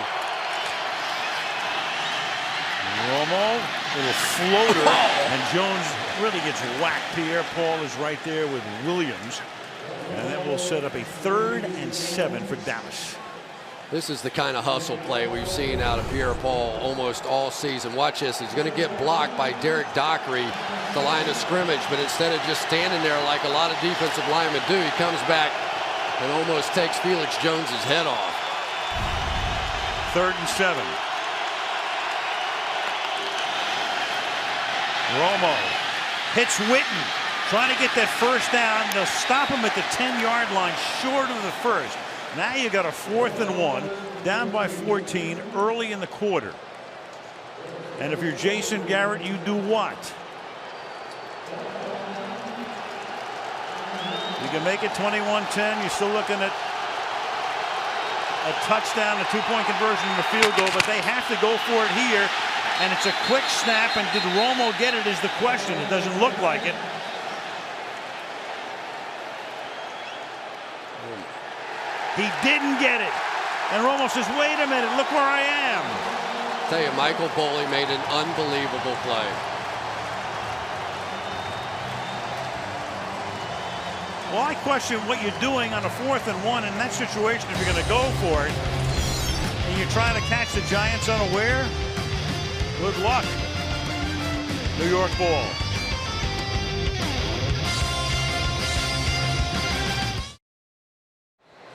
Romo, little floater, and Jones really gets whacked. Pierre-Paul is right there with Williams. And that will set up a 3rd and 7 for Dallas. This is the kind of hustle play we've seen out of Pierre-Paul almost all season. Watch this. He's going to get blocked by Derek Dockery at the line of scrimmage, but instead of just standing there like a lot of defensive linemen do, he comes back and almost takes Felix Jones's head off. 3rd and 7. Romo hits Witten, trying to get that first down. They'll stop him at the 10-yard line, short of the first. Now you got a 4th and 1, down by 14 early in the quarter. And if you're Jason Garrett, you do what? You can make it 21-10. You're still looking at a touchdown, a 2-point conversion in the field goal, but they have to go for it here. And it's a quick snap, and did Romo get it is the question. It doesn't look like it. He didn't get it. And Romo says, wait a minute, look where I am. I'll tell you, Michael Boley made an unbelievable play. Well, I question what you're doing on a 4th and 1 in that situation if you're going to go for it. And you're trying to catch the Giants unaware. Good luck. New York ball.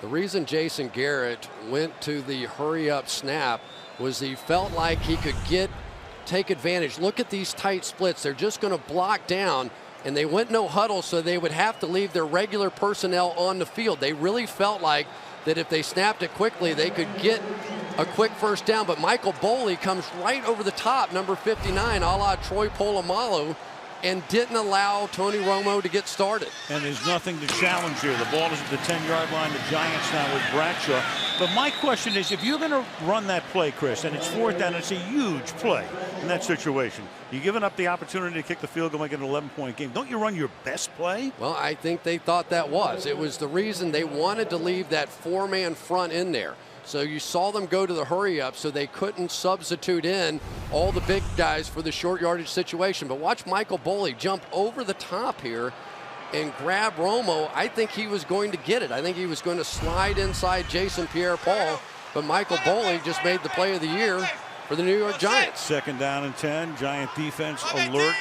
The reason Jason Garrett went to the hurry-up snap was he felt like he could take advantage. Look at these tight splits. They're just going to block down, and they went no huddle, so they would have to leave their regular personnel on the field. They really felt like that if they snapped it quickly, they could get a quick first down. But Michael Boley comes right over the top, number 59, a la Troy Polamalu, and didn't allow Tony Romo to get started. And there's nothing to challenge here. The ball is at the 10-yard line. The Giants now with Bradshaw. But my question is, if you're going to run that play, Chris, and it's 4th down, it's a huge play in that situation. You're giving up the opportunity to kick the field goal, make it an 11-point game. Don't you run your best play? Well, I think they thought that was. It was the reason they wanted to leave that 4-man front in there. So you saw them go to the hurry up so they couldn't substitute in all the big guys for the short yardage situation. But watch Michael Boley jump over the top here and grab Romo. I think he was going to get it. I think he was going to slide inside Jason Pierre-Paul. But Michael Boley just made the play of the year for the New York Giants. 2nd down and 10. Giant defense alert.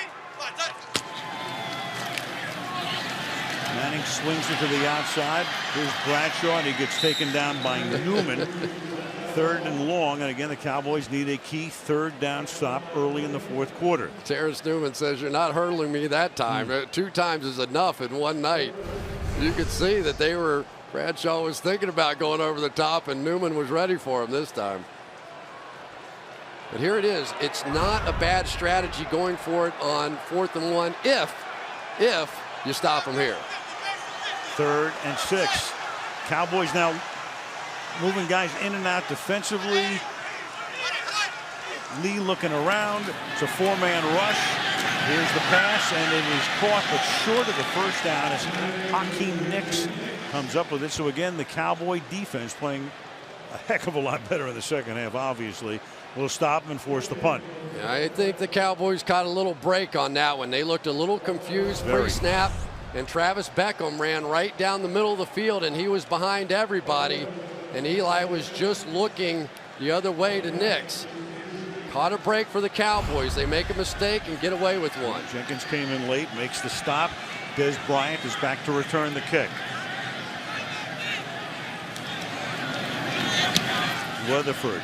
Manning swings it to the outside. Here's Bradshaw, and he gets taken down by Newman. 3rd and long, and again the Cowboys need a key 3rd down stop early in the 4th quarter. Terrence Newman says, you're not hurdling me that time. 2 times is enough in one night. You could see that Bradshaw was thinking about going over the top, and Newman was ready for him this time. But here it is. It's not a bad strategy going for it on 4th and 1 if you stop them here. 3rd and 6. Cowboys now moving guys in and out defensively. Lee looking around. It's a 4-man rush. Here's the pass, and it is caught, but short of the first down as Hakeem Nicks comes up with it. So again, the Cowboy defense playing a heck of a lot better in the second half, obviously. Will stop him and force the punt. Yeah, I think the Cowboys caught a little break on that one. They looked a little confused pre-snap, and Travis Beckham ran right down the middle of the field, and he was behind everybody, and Eli was just looking the other way to Nicks. Caught a break for the Cowboys. They make a mistake and get away with one. Jenkins came in late, makes the stop. Des Bryant is back to return the kick. Weatherford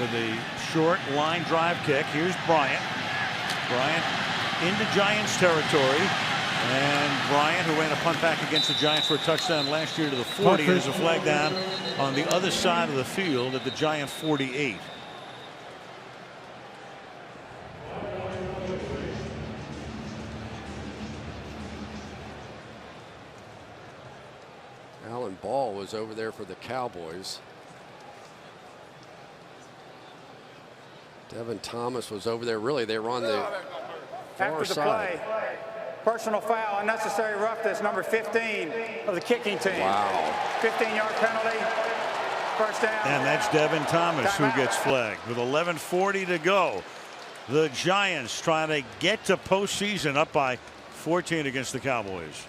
with a short line drive kick. Here's Bryant. Bryant into Giants territory. And Bryant, who ran a punt back against the Giants for a touchdown last year to the 40, and there's a flag down on the other side of the field at the Giant 48. Alan Ball was over there for the Cowboys. Devin Thomas was over there. Really, they were on the far side. Play, personal foul, unnecessary roughness, number 15 of the kicking team. Wow. 15-yard penalty, first down. And that's Devin Thomas who gets flagged with 11:40 to go. The Giants trying to get to postseason, up by 14 against the Cowboys.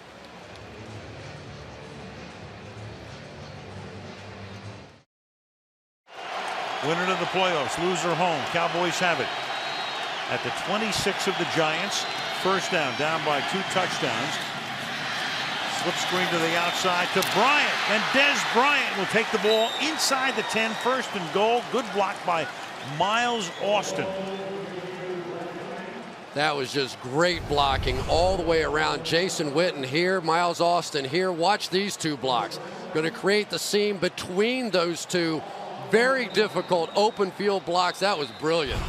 Winner to the playoffs, loser home. Cowboys have it at the 26 of the Giants. First down by 2 touchdowns. Slip screen to the outside to Bryant, and Des Bryant will take the ball inside the 10, first and goal. Good block by Miles Austin. That was just great blocking all the way around. Jason Witten here, Miles Austin here. Watch these two blocks. Going to create the seam between those two. Very difficult open field blocks. That was brilliant.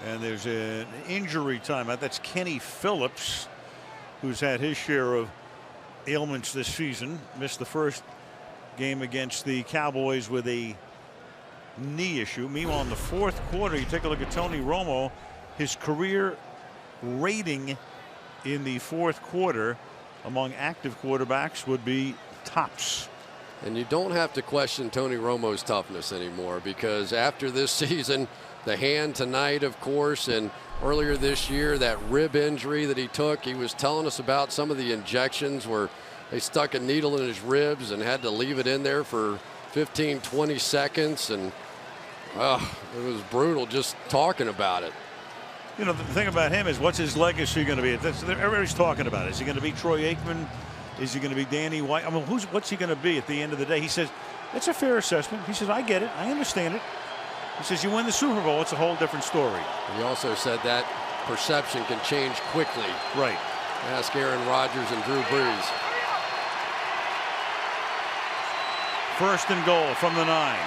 And there's an injury timeout. That's Kenny Phillips, who's had his share of ailments this season. Missed the first game against the Cowboys with a knee issue. Meanwhile, in the fourth quarter, you take a look at Tony Romo. His career rating in the fourth quarter among active quarterbacks would be tops. And you don't have to question Tony Romo's toughness anymore, because after this season, the hand tonight, of course, and earlier this year, that rib injury that he took, he was telling us about some of the injections where they stuck a needle in his ribs and had to leave it in there for 15, 20 seconds. And it was brutal just talking about it. You know, the thing about him is, what's his legacy going to be? Everybody's talking about it. Is he going to be Troy Aikman? Is he going to be Danny White? I mean, what's he going to be at the end of the day? He says, it's a fair assessment. He says, I get it. I understand it. He says, you win the Super Bowl, it's a whole different story. He also said that perception can change quickly. Right. Ask Aaron Rodgers and Drew Brees. First and goal from the 9.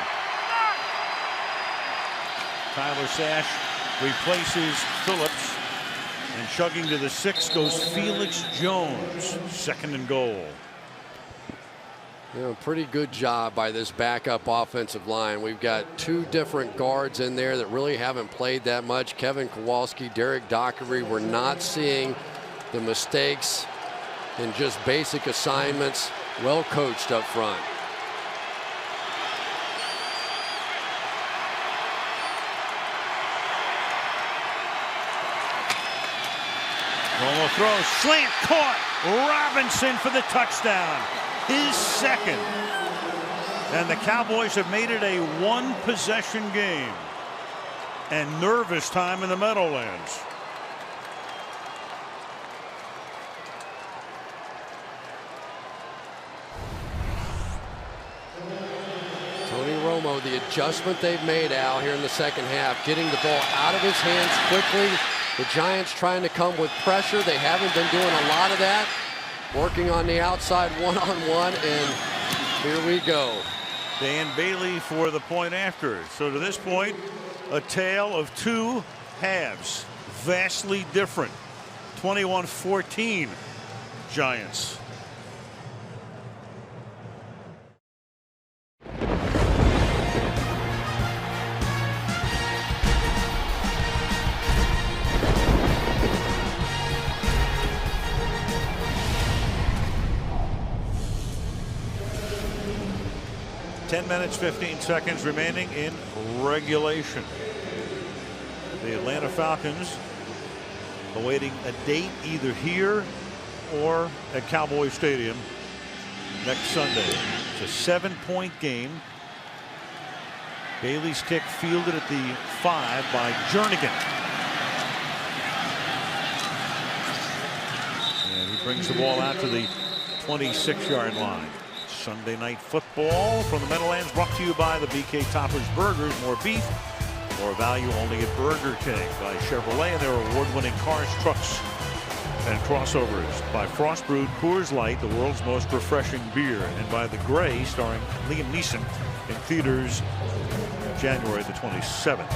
Tyler Sash replaces Phillips. And chugging to the 6 goes Felix Jones. Second and goal. You know, pretty good job by this backup offensive line. We've got 2 different guards in there that really haven't played that much. Kevin Kowalski, Derek Dockery. We're not seeing the mistakes in just basic assignments. Well coached up front. Romo throws, slant caught. Robinson for the touchdown. His second. And the Cowboys have made it a 1-possession game. And nervous time in the Meadowlands. Tony Romo, the adjustment they've made, Al, here in the second half, getting the ball out of his hands quickly. The Giants trying to come with pressure. They haven't been doing a lot of that. Working on the outside one-on-one, and here we go. Dan Bailey for the point after. So to this point, a tale of 2 halves. Vastly different. 21-14 Giants. Ten minutes, 15 seconds remaining in regulation. The Atlanta Falcons awaiting a date either here or at Cowboys Stadium next Sunday. It's a 7-point game. Bailey's kick fielded at the 5 by Jernigan. And he brings the ball out to the 26-yard line. Sunday Night Football from the Meadowlands, brought to you by the BK Toppers Burgers. More beef, more value only at Burger King. By Chevrolet and their award-winning cars, trucks, and crossovers. By Frost Brewed Coors Light, the world's most refreshing beer. And by The Gray, starring Liam Neeson, in theaters January the 27th.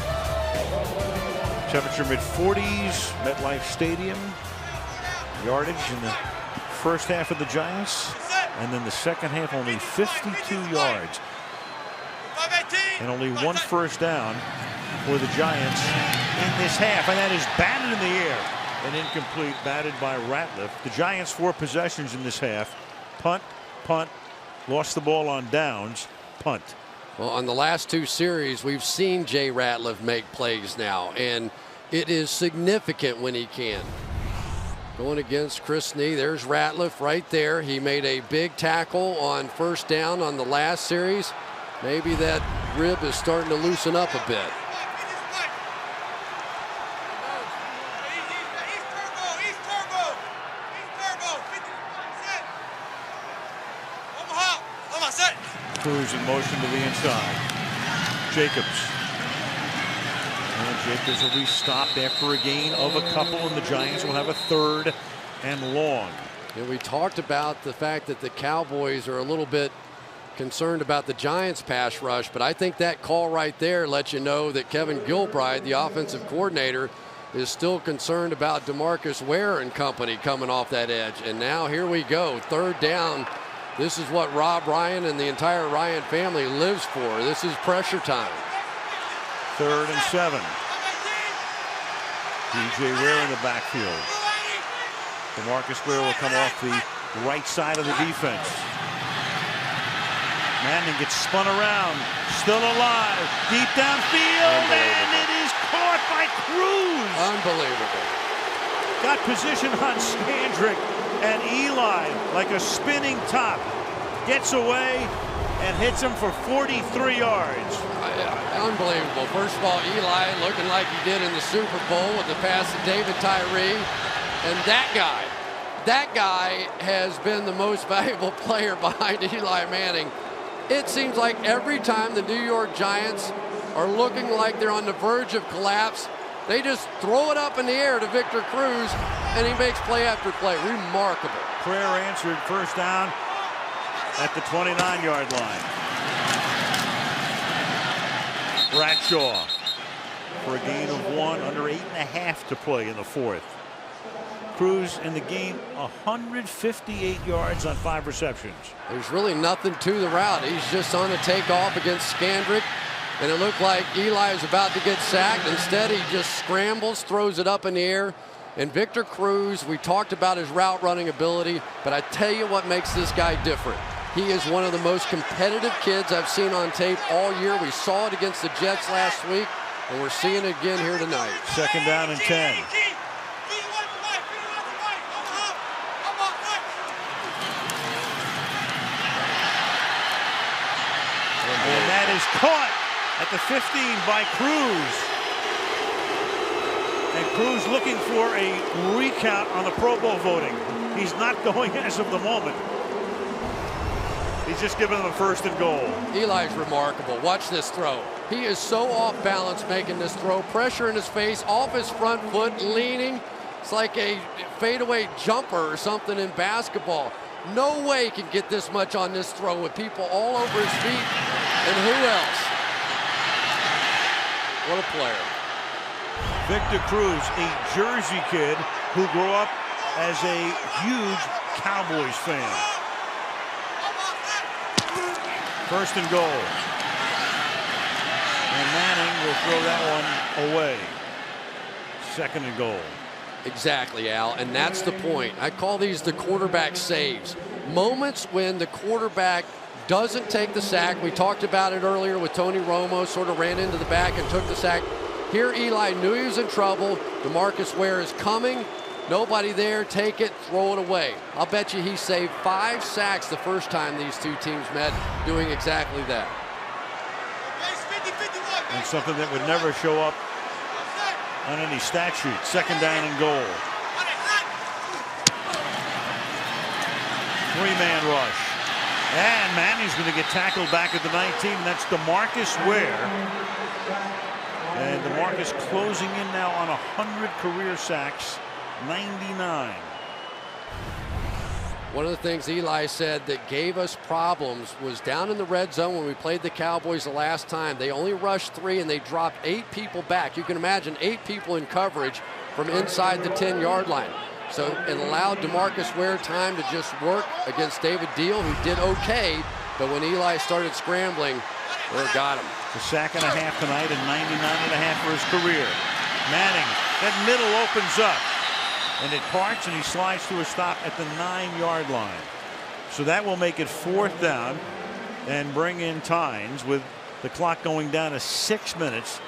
Temperature mid-40s, MetLife Stadium. Yardage in the first half of the Giants, and then the second half only 52 yards. And only 1 first down for the Giants in this half, and that is batted in the air. An incomplete, batted by Ratliff. The Giants 4 possessions in this half. Punt, punt, lost the ball on downs, punt. Well, on the last 2 series, we've seen Jay Ratliff make plays now, and it is significant when he can. Going against Chris Snee, there's Ratliff right there. He made a big tackle on first down on the last series. Maybe that rib is starting to loosen up a bit. Cruz in motion to the inside. Jacobs. And Jacobs will be stopped after a gain of a couple, and the Giants will have a 3rd and long. And we talked about the fact that the Cowboys are a little bit concerned about the Giants pass rush, but I think that call right there lets you know that Kevin Gilbride, the offensive coordinator, is still concerned about DeMarcus Ware and company coming off that edge. And now here we go, 3rd down. This is what Rob Ryan and the entire Ryan family lives for. This is pressure time. 3rd and 7. DJ Ware in the backfield. DeMarcus Ware will come off the right side of the defense. Manning gets spun around, still alive, deep downfield, and it is caught by Cruz. Unbelievable. Got position on Scandrick, and Eli, like a spinning top, gets away and hits him for 43 yards. Unbelievable. First of all, Eli looking like he did in the Super Bowl with the pass to David Tyree. And that guy has been the most valuable player behind Eli Manning. It seems like every time the New York Giants are looking like they're on the verge of collapse, they just throw it up in the air to Victor Cruz, and he makes play after play. Remarkable. Prayer answered, first down at the 29-yard line. Bradshaw for a gain of 1, under 8.5 to play in the 4th. Cruz in the game 158 yards on 5 receptions. There's really nothing to the route. He's just on a takeoff against Scandrick, and it looked like Eli is about to get sacked. Instead, he just scrambles, throws it up in the air. And Victor Cruz, we talked about his route running ability, but I tell you what makes this guy different. He is one of the most competitive kids I've seen on tape all year. We saw it against the Jets last week, and we're seeing it again here tonight. 2nd down and 10. And that is caught at the 15 by Cruz. And Cruz looking for a recount on the Pro Bowl voting. He's not going as of the moment. He's just giving them a 1st and goal. Eli's remarkable. Watch this throw. He is so off balance making this throw. Pressure in his face, off his front foot, leaning. It's like a fadeaway jumper or something in basketball. No way he can get this much on this throw with people all over his feet. And who else? What a player. Victor Cruz, a Jersey kid who grew up as a huge Cowboys fan. 1st and goal. And Manning will throw that one away. 2nd and goal. Exactly, Al, and that's the point. I call these the quarterback saves. Moments when the quarterback doesn't take the sack. We talked about it earlier with Tony Romo, sort of ran into the back and took the sack. Here Eli knew he was in trouble. DeMarcus Ware is coming. Nobody there, take it, throw it away. I'll bet you he saved 5 sacks the first time these two teams met, doing exactly that. And something that would never show up on any stat sheet. Second down and goal. Three-man rush. And Manning's going to get tackled back at the 19. That's DeMarcus Ware. And DeMarcus closing in now on 100 career sacks, 99. One of the things Eli said that gave us problems was down in the red zone when we played the Cowboys the last time. They only rushed 3 and they dropped 8 people back. You can imagine 8 people in coverage from inside the 10-yard line. So it allowed DeMarcus Ware time to just work against David Deal, who did okay. But when Eli started scrambling, Ware got him. A sack and a half tonight and 99.5 for his career. Manning, that middle opens up. And it parts and he slides to a stop at the 9-yard line. So that will make it 4th down and bring in Tynes with the clock going down to 6 minutes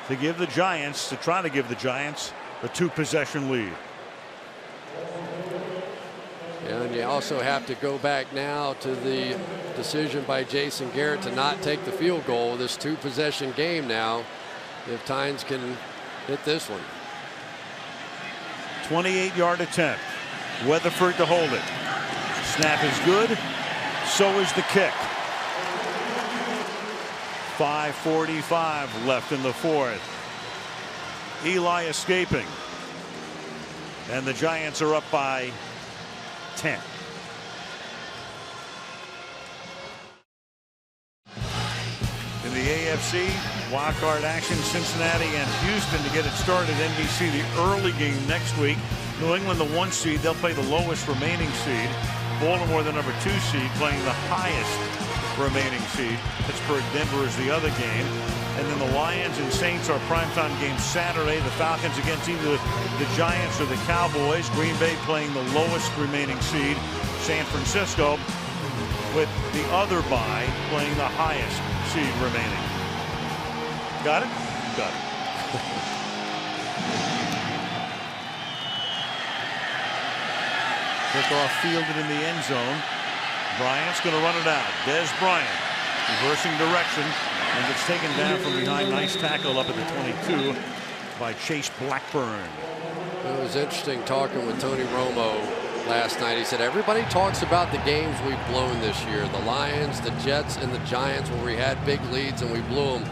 to give the Giants, to try to give the Giants a 2-possession lead. And you also have to go back now to the decision by Jason Garrett to not take the field goal. This 2-possession game now, if Tynes can hit this one. 28-yard attempt. Weatherford to hold it. Snap is good. So is the kick. 5:45 left in the 4th. Eli escaping. And the Giants are up by 10. In the AFC, wildcard action, Cincinnati and Houston to get it started. NBC, the early game next week. New England, the 1 seed. They'll play the lowest remaining seed. Baltimore, the number 2 seed, playing the highest remaining seed. Pittsburgh, Denver is the other game. And then the Lions and Saints are primetime games Saturday. The Falcons against either the Giants or the Cowboys. Green Bay playing the lowest remaining seed. San Francisco, with the other bye, playing the highest seed remaining. Got it? Got it. Kickoff fielded in the end zone. Bryant's going to run it out. Des Bryant reversing direction and gets taken down from behind. Nice tackle up at the 22 by Chase Blackburn. It was interesting talking with Tony Romo last night. He said everybody talks about the games we've blown this year, the Lions, the Jets, and the Giants, where we had big leads and we blew them.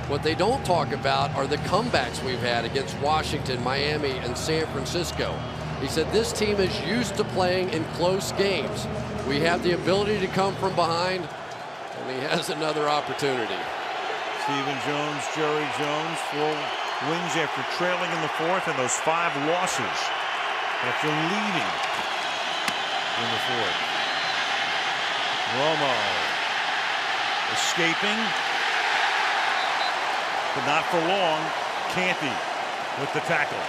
What they don't talk about are the comebacks we've had against Washington, Miami, and San Francisco. He said this team is used to playing in close games. We have the ability to come from behind, and he has another opportunity. Stephen Jones, Jerry Jones, 4 wins after trailing in the 4th, and those 5 losses after leading in the 4th. Romo escaping, but not for long. Canty with the tackle.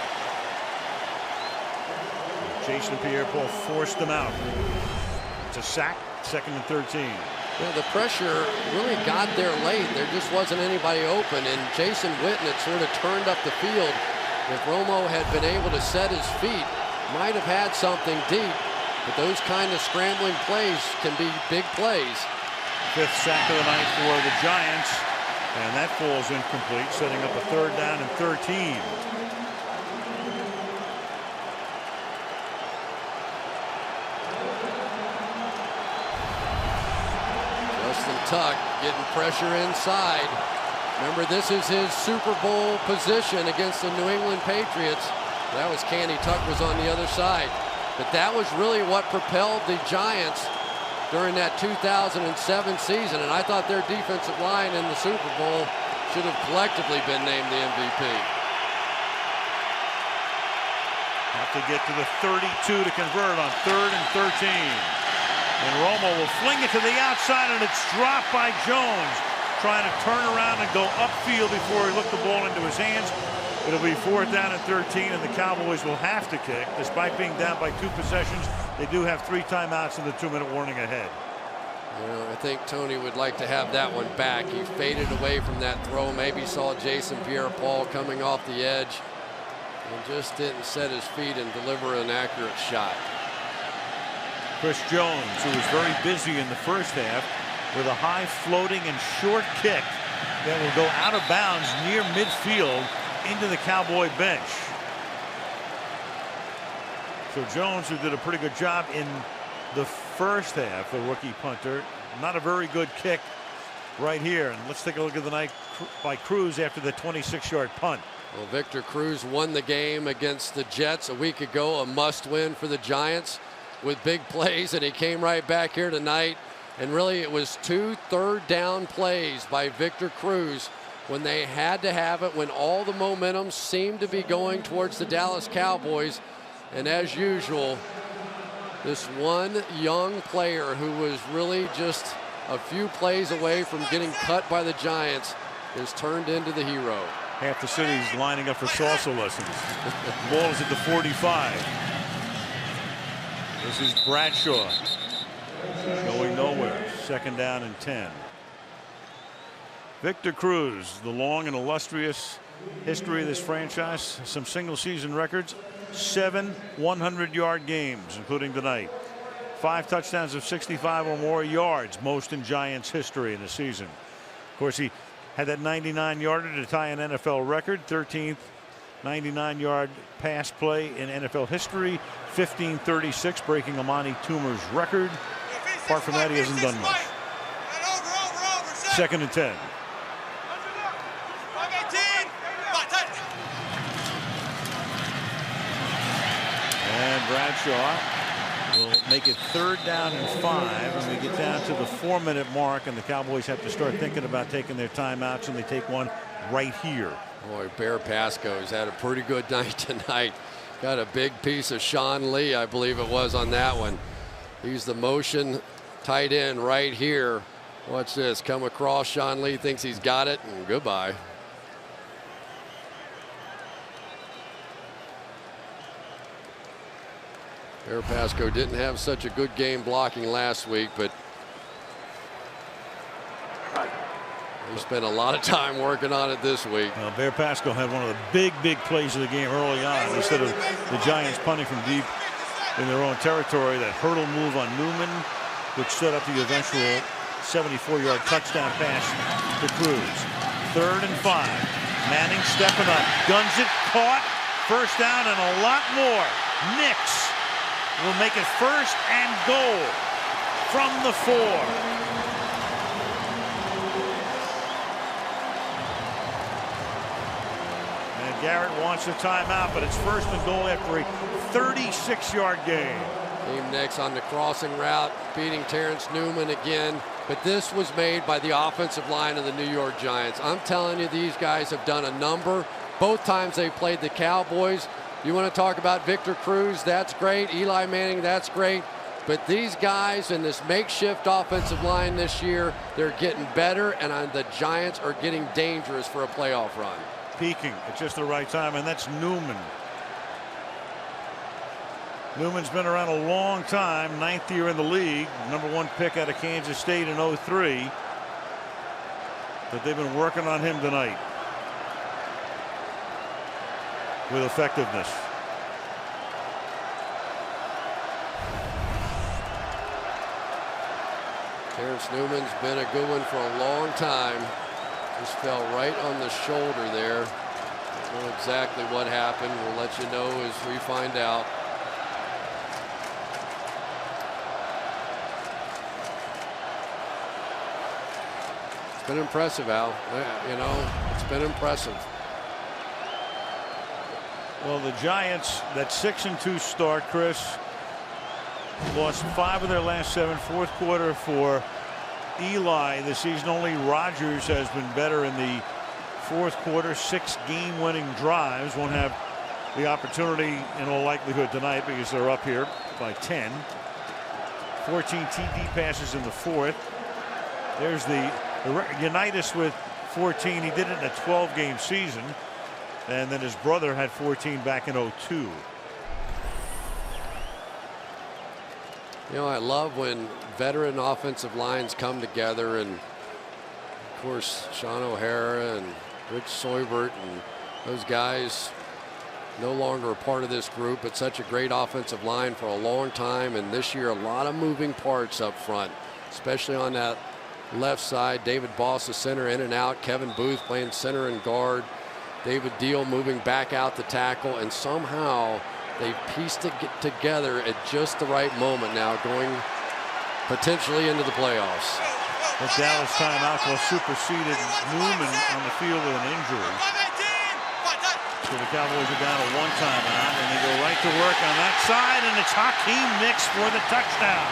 Jason Pierre-Paul forced them out. It's a sack, 2nd and 13. Yeah, the pressure really got there late. There just wasn't anybody open, and Jason Witten had sort of turned up the field. If Romo had been able to set his feet, might have had something deep, but those kind of scrambling plays can be big plays. 5th sack of the night for the Giants, and that falls incomplete, setting up a 3rd down and 13. Tuck getting pressure inside. Remember, this is his Super Bowl position against the New England Patriots. That was Canty. Tuck was on the other side. But that was really what propelled the Giants during that 2007 season. And I thought their defensive line in the Super Bowl should have collectively been named the MVP. Have to get to the 32 to convert on 3rd and 13. And Romo will fling it to the outside, and it's dropped by Jones, trying to turn around and go upfield before he looked the ball into his hands. It'll be 4th down and 13, and the Cowboys will have to kick. Despite being down by 2 possessions, they do have 3 timeouts and the 2-minute warning ahead. Well, I think Tony would like to have that one back. He faded away from that throw. Maybe saw Jason Pierre-Paul coming off the edge and just didn't set his feet and deliver an accurate shot. Chris Jones, who was very busy in the first half with a high floating and short kick that will go out of bounds near midfield into the Cowboy bench. So Jones, who did a pretty good job in the first half, the rookie punter, not a very good kick right here. And let's take a look at the night by Cruz after the 26-yard punt. Well, Victor Cruz won the game against the Jets a week ago, a must-win for the Giants with big plays, and he came right back here tonight. And really, it was 2 third-down plays by Victor Cruz when they had to have it, when all the momentum seemed to be going towards the Dallas Cowboys. And as usual, this one young player who was really just a few plays away from getting cut by the Giants is turned into the hero. Half the city's lining up for salsa lessons. The ball is at the 45. This is Bradshaw. Going nowhere. 2nd down and 10. Victor Cruz, the long and illustrious history of this franchise. Some single season records. 7 100-yard games, including tonight. 5 touchdowns of 65 or more yards, most in Giants history in a season. Of course, he had that 99-yarder to tie an NFL record, 13th 99-yard pass play in NFL history, 1536, breaking Amani Toomer's record. Apart from that, he hasn't done much. 2nd and 10. And Bradshaw will make it 3rd down and 5, and we get down to the 4-minute mark, and the Cowboys have to start thinking about taking their timeouts, and they take one right here. Boy, Bear Pasco's had a pretty good night tonight. Got a big piece of Sean Lee, I believe it was, on that one. He's the motion tight end right here. Watch this. Come across. Sean Lee thinks he's got it, and goodbye. Bear Pasco didn't have such a good game blocking last week, but he spent a lot of time working on it this week. Well, Bear Pasco had one of the big plays of the game early on. Instead of the Giants punting from deep in their own territory, that hurdle move on Newman, which set up the eventual 74-yard touchdown pass to Cruz. 3rd and 5. Manning stepping up, guns it, caught, 1st down and a lot more. Nix will make it 1st and goal from the 4. And Garrett wants a timeout, but it's 1st and goal after a 36-yard game. Team Nix on the crossing route, beating Terrence Newman again. But this was made by the offensive line of the New York Giants. I'm telling you, these guys have done a number. Both times they played the Cowboys. You want to talk about Victor Cruz? That's great. Eli Manning, that's great. But these guys in this makeshift offensive line this year, they're getting better, and the Giants are getting dangerous for a playoff run. Peaking at just the right time, and that's Newman. Newman's been around a long time, 9th year in the league, #1 pick out of Kansas State in '03. But they've been working on him tonight with effectiveness. Terrence Newman's been a good one for a long time. Just fell right on the shoulder there. Don't know exactly what happened. We'll let you know as we find out. It's been impressive, Al. You know, it's been impressive. Well, the Giants, that 6-2 start, Chris, lost 5 of their last 7. 4th quarter for Eli this season. Only Rodgers has been better in the 4th quarter. 6 game-winning drives. Won't have the opportunity in all likelihood tonight because they're up here by 10. 14 TD passes in the 4th. There's the Unitas with 14. He did it in a 12-game season. And then his brother had 14 back in '02. You know, I love when veteran offensive lines come together, and of course Sean O'Hara and Rich Soybert and those guys no longer a part of this group, but such a great offensive line for a long time. And this year, a lot of moving parts up front, especially on that left side. David Boss, the center, in and out. Kevin Booth playing center and guard. David Deal moving back out to tackle, and somehow they pieced it together at just the right moment now, going potentially into the playoffs. The Dallas timeout will superseded Newman on the field with an injury. So the Cowboys are down to 1 timeout, and they go right to work on that side, and it's Hakeem Nicks for the touchdown.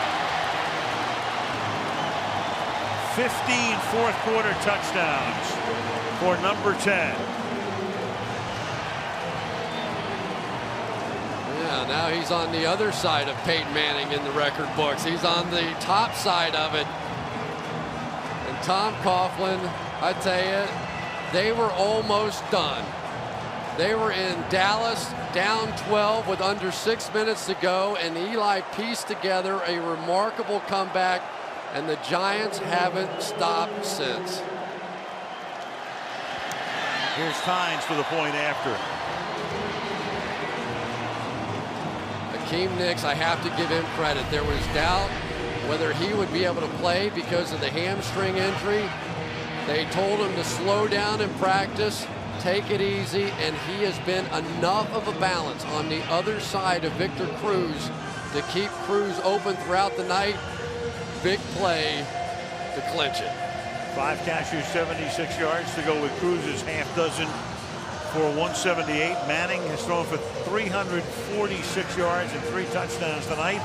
15 fourth quarter touchdowns for number 10. Yeah, now he's on the other side of Peyton Manning in the record books. He's on the top side of it. And Tom Coughlin, I tell you, they were almost done. They were in Dallas, down 12 with under 6 minutes to go, and Eli pieced together a remarkable comeback, and the Giants haven't stopped since. Here's Tynes for the point after. Hakeem Nicks, I have to give him credit. There was doubt whether he would be able to play because of the hamstring injury. They told him to slow down in practice, take it easy, and he has been enough of a balance on the other side of Victor Cruz to keep Cruz open throughout the night. Big play to clinch it. 5 catches, 76 yards to go with Cruz's half dozen for 178. Manning has thrown for 346 yards and 3 touchdowns tonight.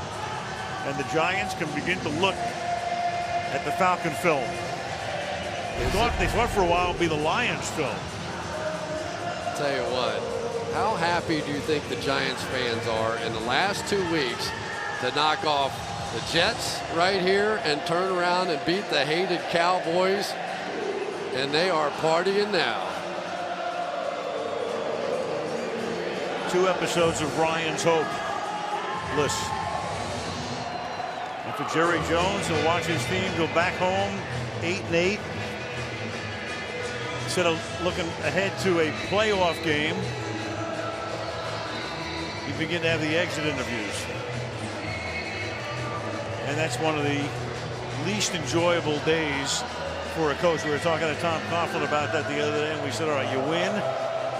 And the Giants can begin to look at the Falcon film. They thought for a while it would be the Lions film. Tell you what, how happy do you think the Giants fans are in the last 2 weeks to knock off the Jets right here and turn around and beat the hated Cowboys? And they are partying now. 2 episodes of Ryan's Hope list. And for Jerry Jones, he'll watch his team go back home 8-8. Instead of looking ahead to a playoff game, you begin to have the exit interviews. And that's one of the least enjoyable days for a coach. We were talking to Tom Coughlin about that the other day, and we said, all right, you win,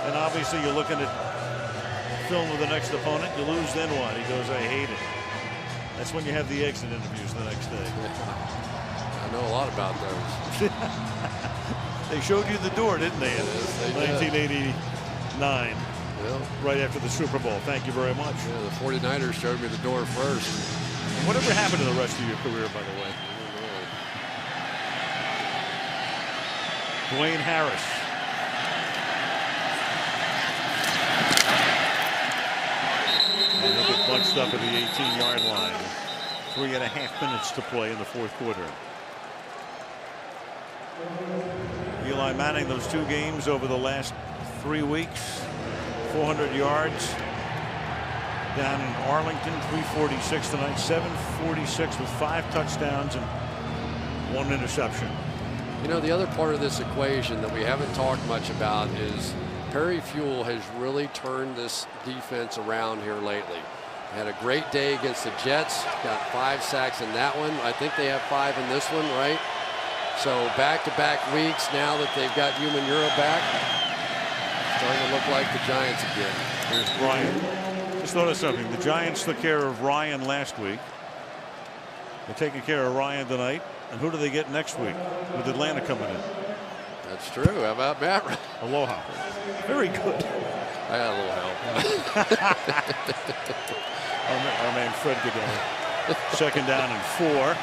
and obviously you're looking at film of the next opponent. You lose, then what? He goes, I hate it. That's when you have the exit interviews the next day. I know a lot about those. They showed you the door, didn't they? Yes, they 1989. Well, right after the Super Bowl. Thank you very much. Yeah, the 49ers showed me the door first. Whatever happened to the rest of your career, by the way? Dwayne Harris. And they'll get bunched up at the 18-yard line. 3.5 minutes to play in the fourth quarter. Eli Manning, those 2 games over the last 3 weeks, 400 yards down in Arlington, 346 tonight, 746 with 5 touchdowns and 1 interception. You know, the other part of this equation that we haven't talked much about is Perry Fuel has really turned this defense around here lately. Had a great day against the Jets, got 5 sacks in that one. I think they have 5 in this one, right? So back-to-back weeks now that they've got Umanura back, starting to look like the Giants again. Here's Ryan. Just notice something. The Giants took care of Ryan last week. They're taking care of Ryan tonight. And who do they get next week with Atlanta coming in? That's true. How about Matt? Aloha. Very good. I had a little help. Our man Fred Goodell. 2nd down and 4.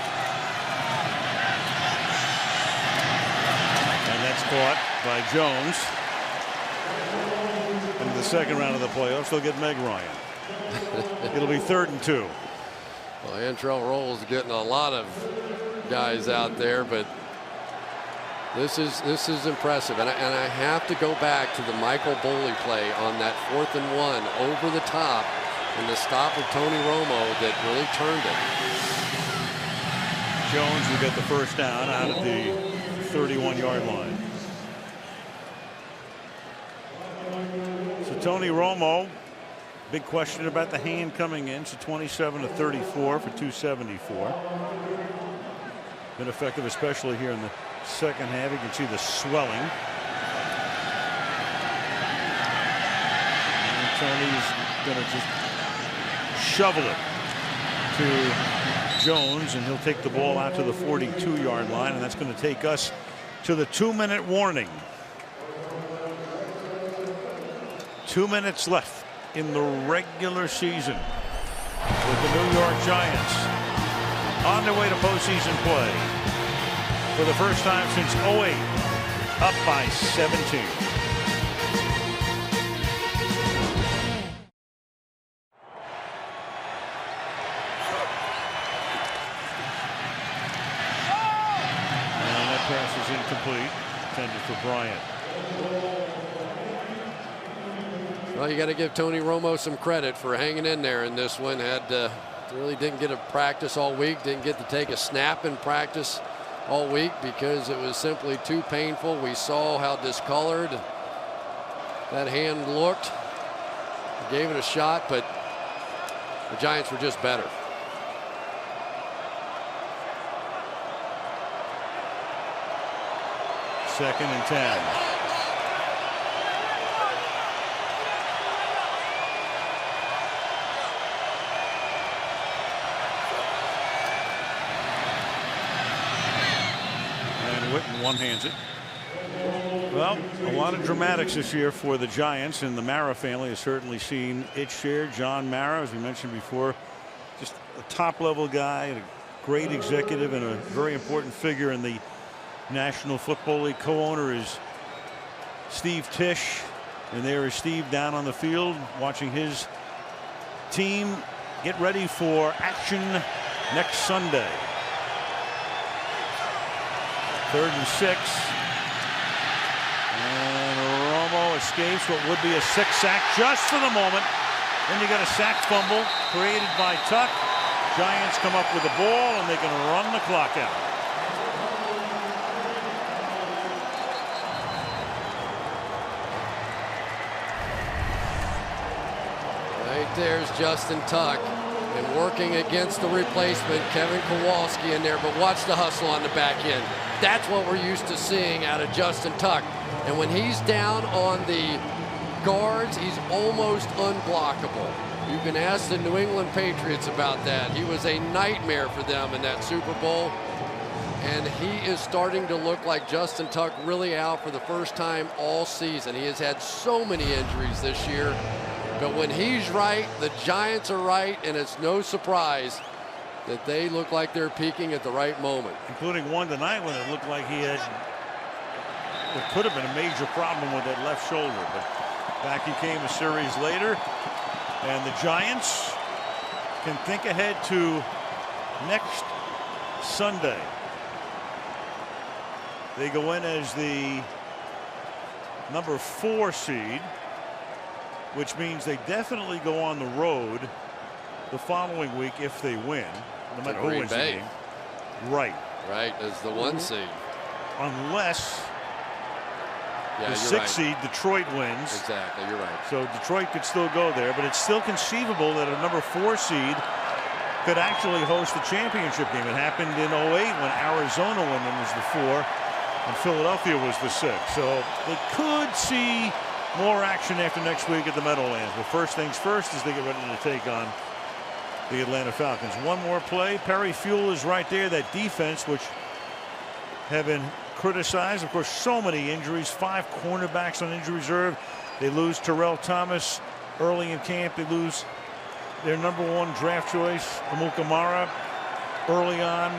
Caught by Jones. In the 2nd round of the playoffs, they'll get Meg Ryan. It'll be 3rd and 2. Well, Antrell Rolls getting a lot of guys out there, but this is impressive. And I have to go back to the Michael Boley play on that 4th and 1 over the top and the stop of Tony Romo that really turned it. Jones will get the 1st down out at the 31-yard line. So Tony Romo, big question about the hand coming in. So 27 to 34 for 274. Been effective, especially here in the second half. You can see the swelling. And Tony's going to just shovel it to Jones, and he'll take the ball out to the 42-yard line, and that's going to take us to the 2-minute warning. 2 minutes left in the regular season with the New York Giants on their way to postseason play for the first time since '08, up by 17. And that pass is incomplete, intended for Bryant. Well, you got to give Tony Romo some credit for hanging in there in this one. Really didn't get a practice all week, didn't get to take a snap in practice all week because it was simply too painful. We saw how discolored that hand looked. He gave it a shot, but the Giants were just better. Second and 10. Witten one-hands it. Well, a lot of dramatics this year for the Giants, and the Mara family has certainly seen its share. John Mara, as we mentioned before, just a top-level guy, a great executive, and a very important figure in the National Football League. Co-owner is Steve Tisch, and there is Steve down on the field watching his team get ready for action next Sunday. 3rd and 6. And Romo escapes what would be a 6-sack just for the moment. Then you got a sack fumble created by Tuck. Giants come up with the ball, and they can run the clock out. Right there's Justin Tuck. And working against the replacement, Kevin Kowalski in there, but watch the hustle on the back end. That's what we're used to seeing out of Justin Tuck. And when he's down on the guards, he's almost unblockable. You can ask the New England Patriots about that. He was a nightmare for them in that Super Bowl. And he is starting to look like Justin Tuck really out for the first time all season. He has had so many injuries this year. But when he's right, the Giants are right, and it's no surprise that they look like they're peaking at the right moment. Including one tonight when it looked like he had what could have been a major problem with that left shoulder. But back he came a series later, and the Giants can think ahead to next Sunday. They go in as the number 4 seed, which means they definitely go on the road the following week if they win, no matter who wins the game. Right. Right, as the 1 seed. Unless the 6 seed, Detroit, wins. Exactly, you're right. So Detroit could still go there, but it's still conceivable that a number 4 seed could actually host the championship game. It happened in '08 when Arizona won them as the 4 and Philadelphia was the 6. So they could see more action after next week at the Meadowlands. But first things first as they get ready to take on the Atlanta Falcons. One more play. Perry Fuel is right there. That defense, which have been criticized. Of course, so many injuries. 5 cornerbacks on injury reserve. They lose Terrell Thomas early in camp. They lose their number 1 draft choice, Amukamara, early on.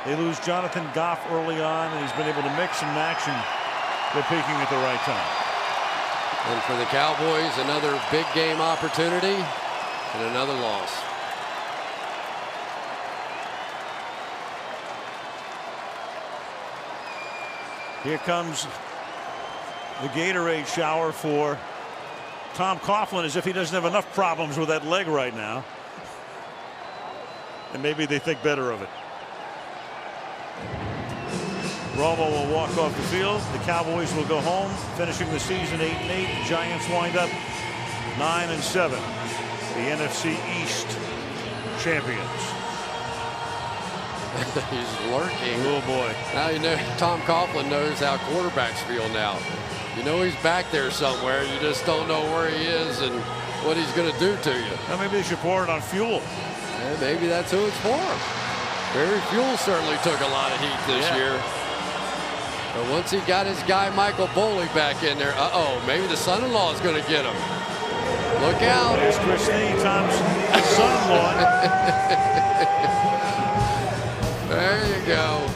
They lose Jonathan Goff early on, and he's been able to mix and match, and they're peaking at the right time. And for the Cowboys, another big game opportunity and another loss. Here comes the Gatorade shower for Tom Coughlin, as if he doesn't have enough problems with that leg right now. And maybe they think better of it. Romo will walk off the field. The Cowboys will go home, finishing the season 8-8. The Giants wind up 9-7. The NFC East champions. He's lurking. Oh boy. Now you know Tom Coughlin knows how quarterbacks feel now. You know he's back there somewhere. You just don't know where he is and what he's going to do to you. Well, maybe they should pour it on Fuel. Yeah, maybe that's who it's for. Barry Fuel certainly took a lot of heat this year. But once he got his guy Michael Boley back in there, maybe the son-in-law is going to get him. Look out. There's Christine, Tom's son-in-law. There you go.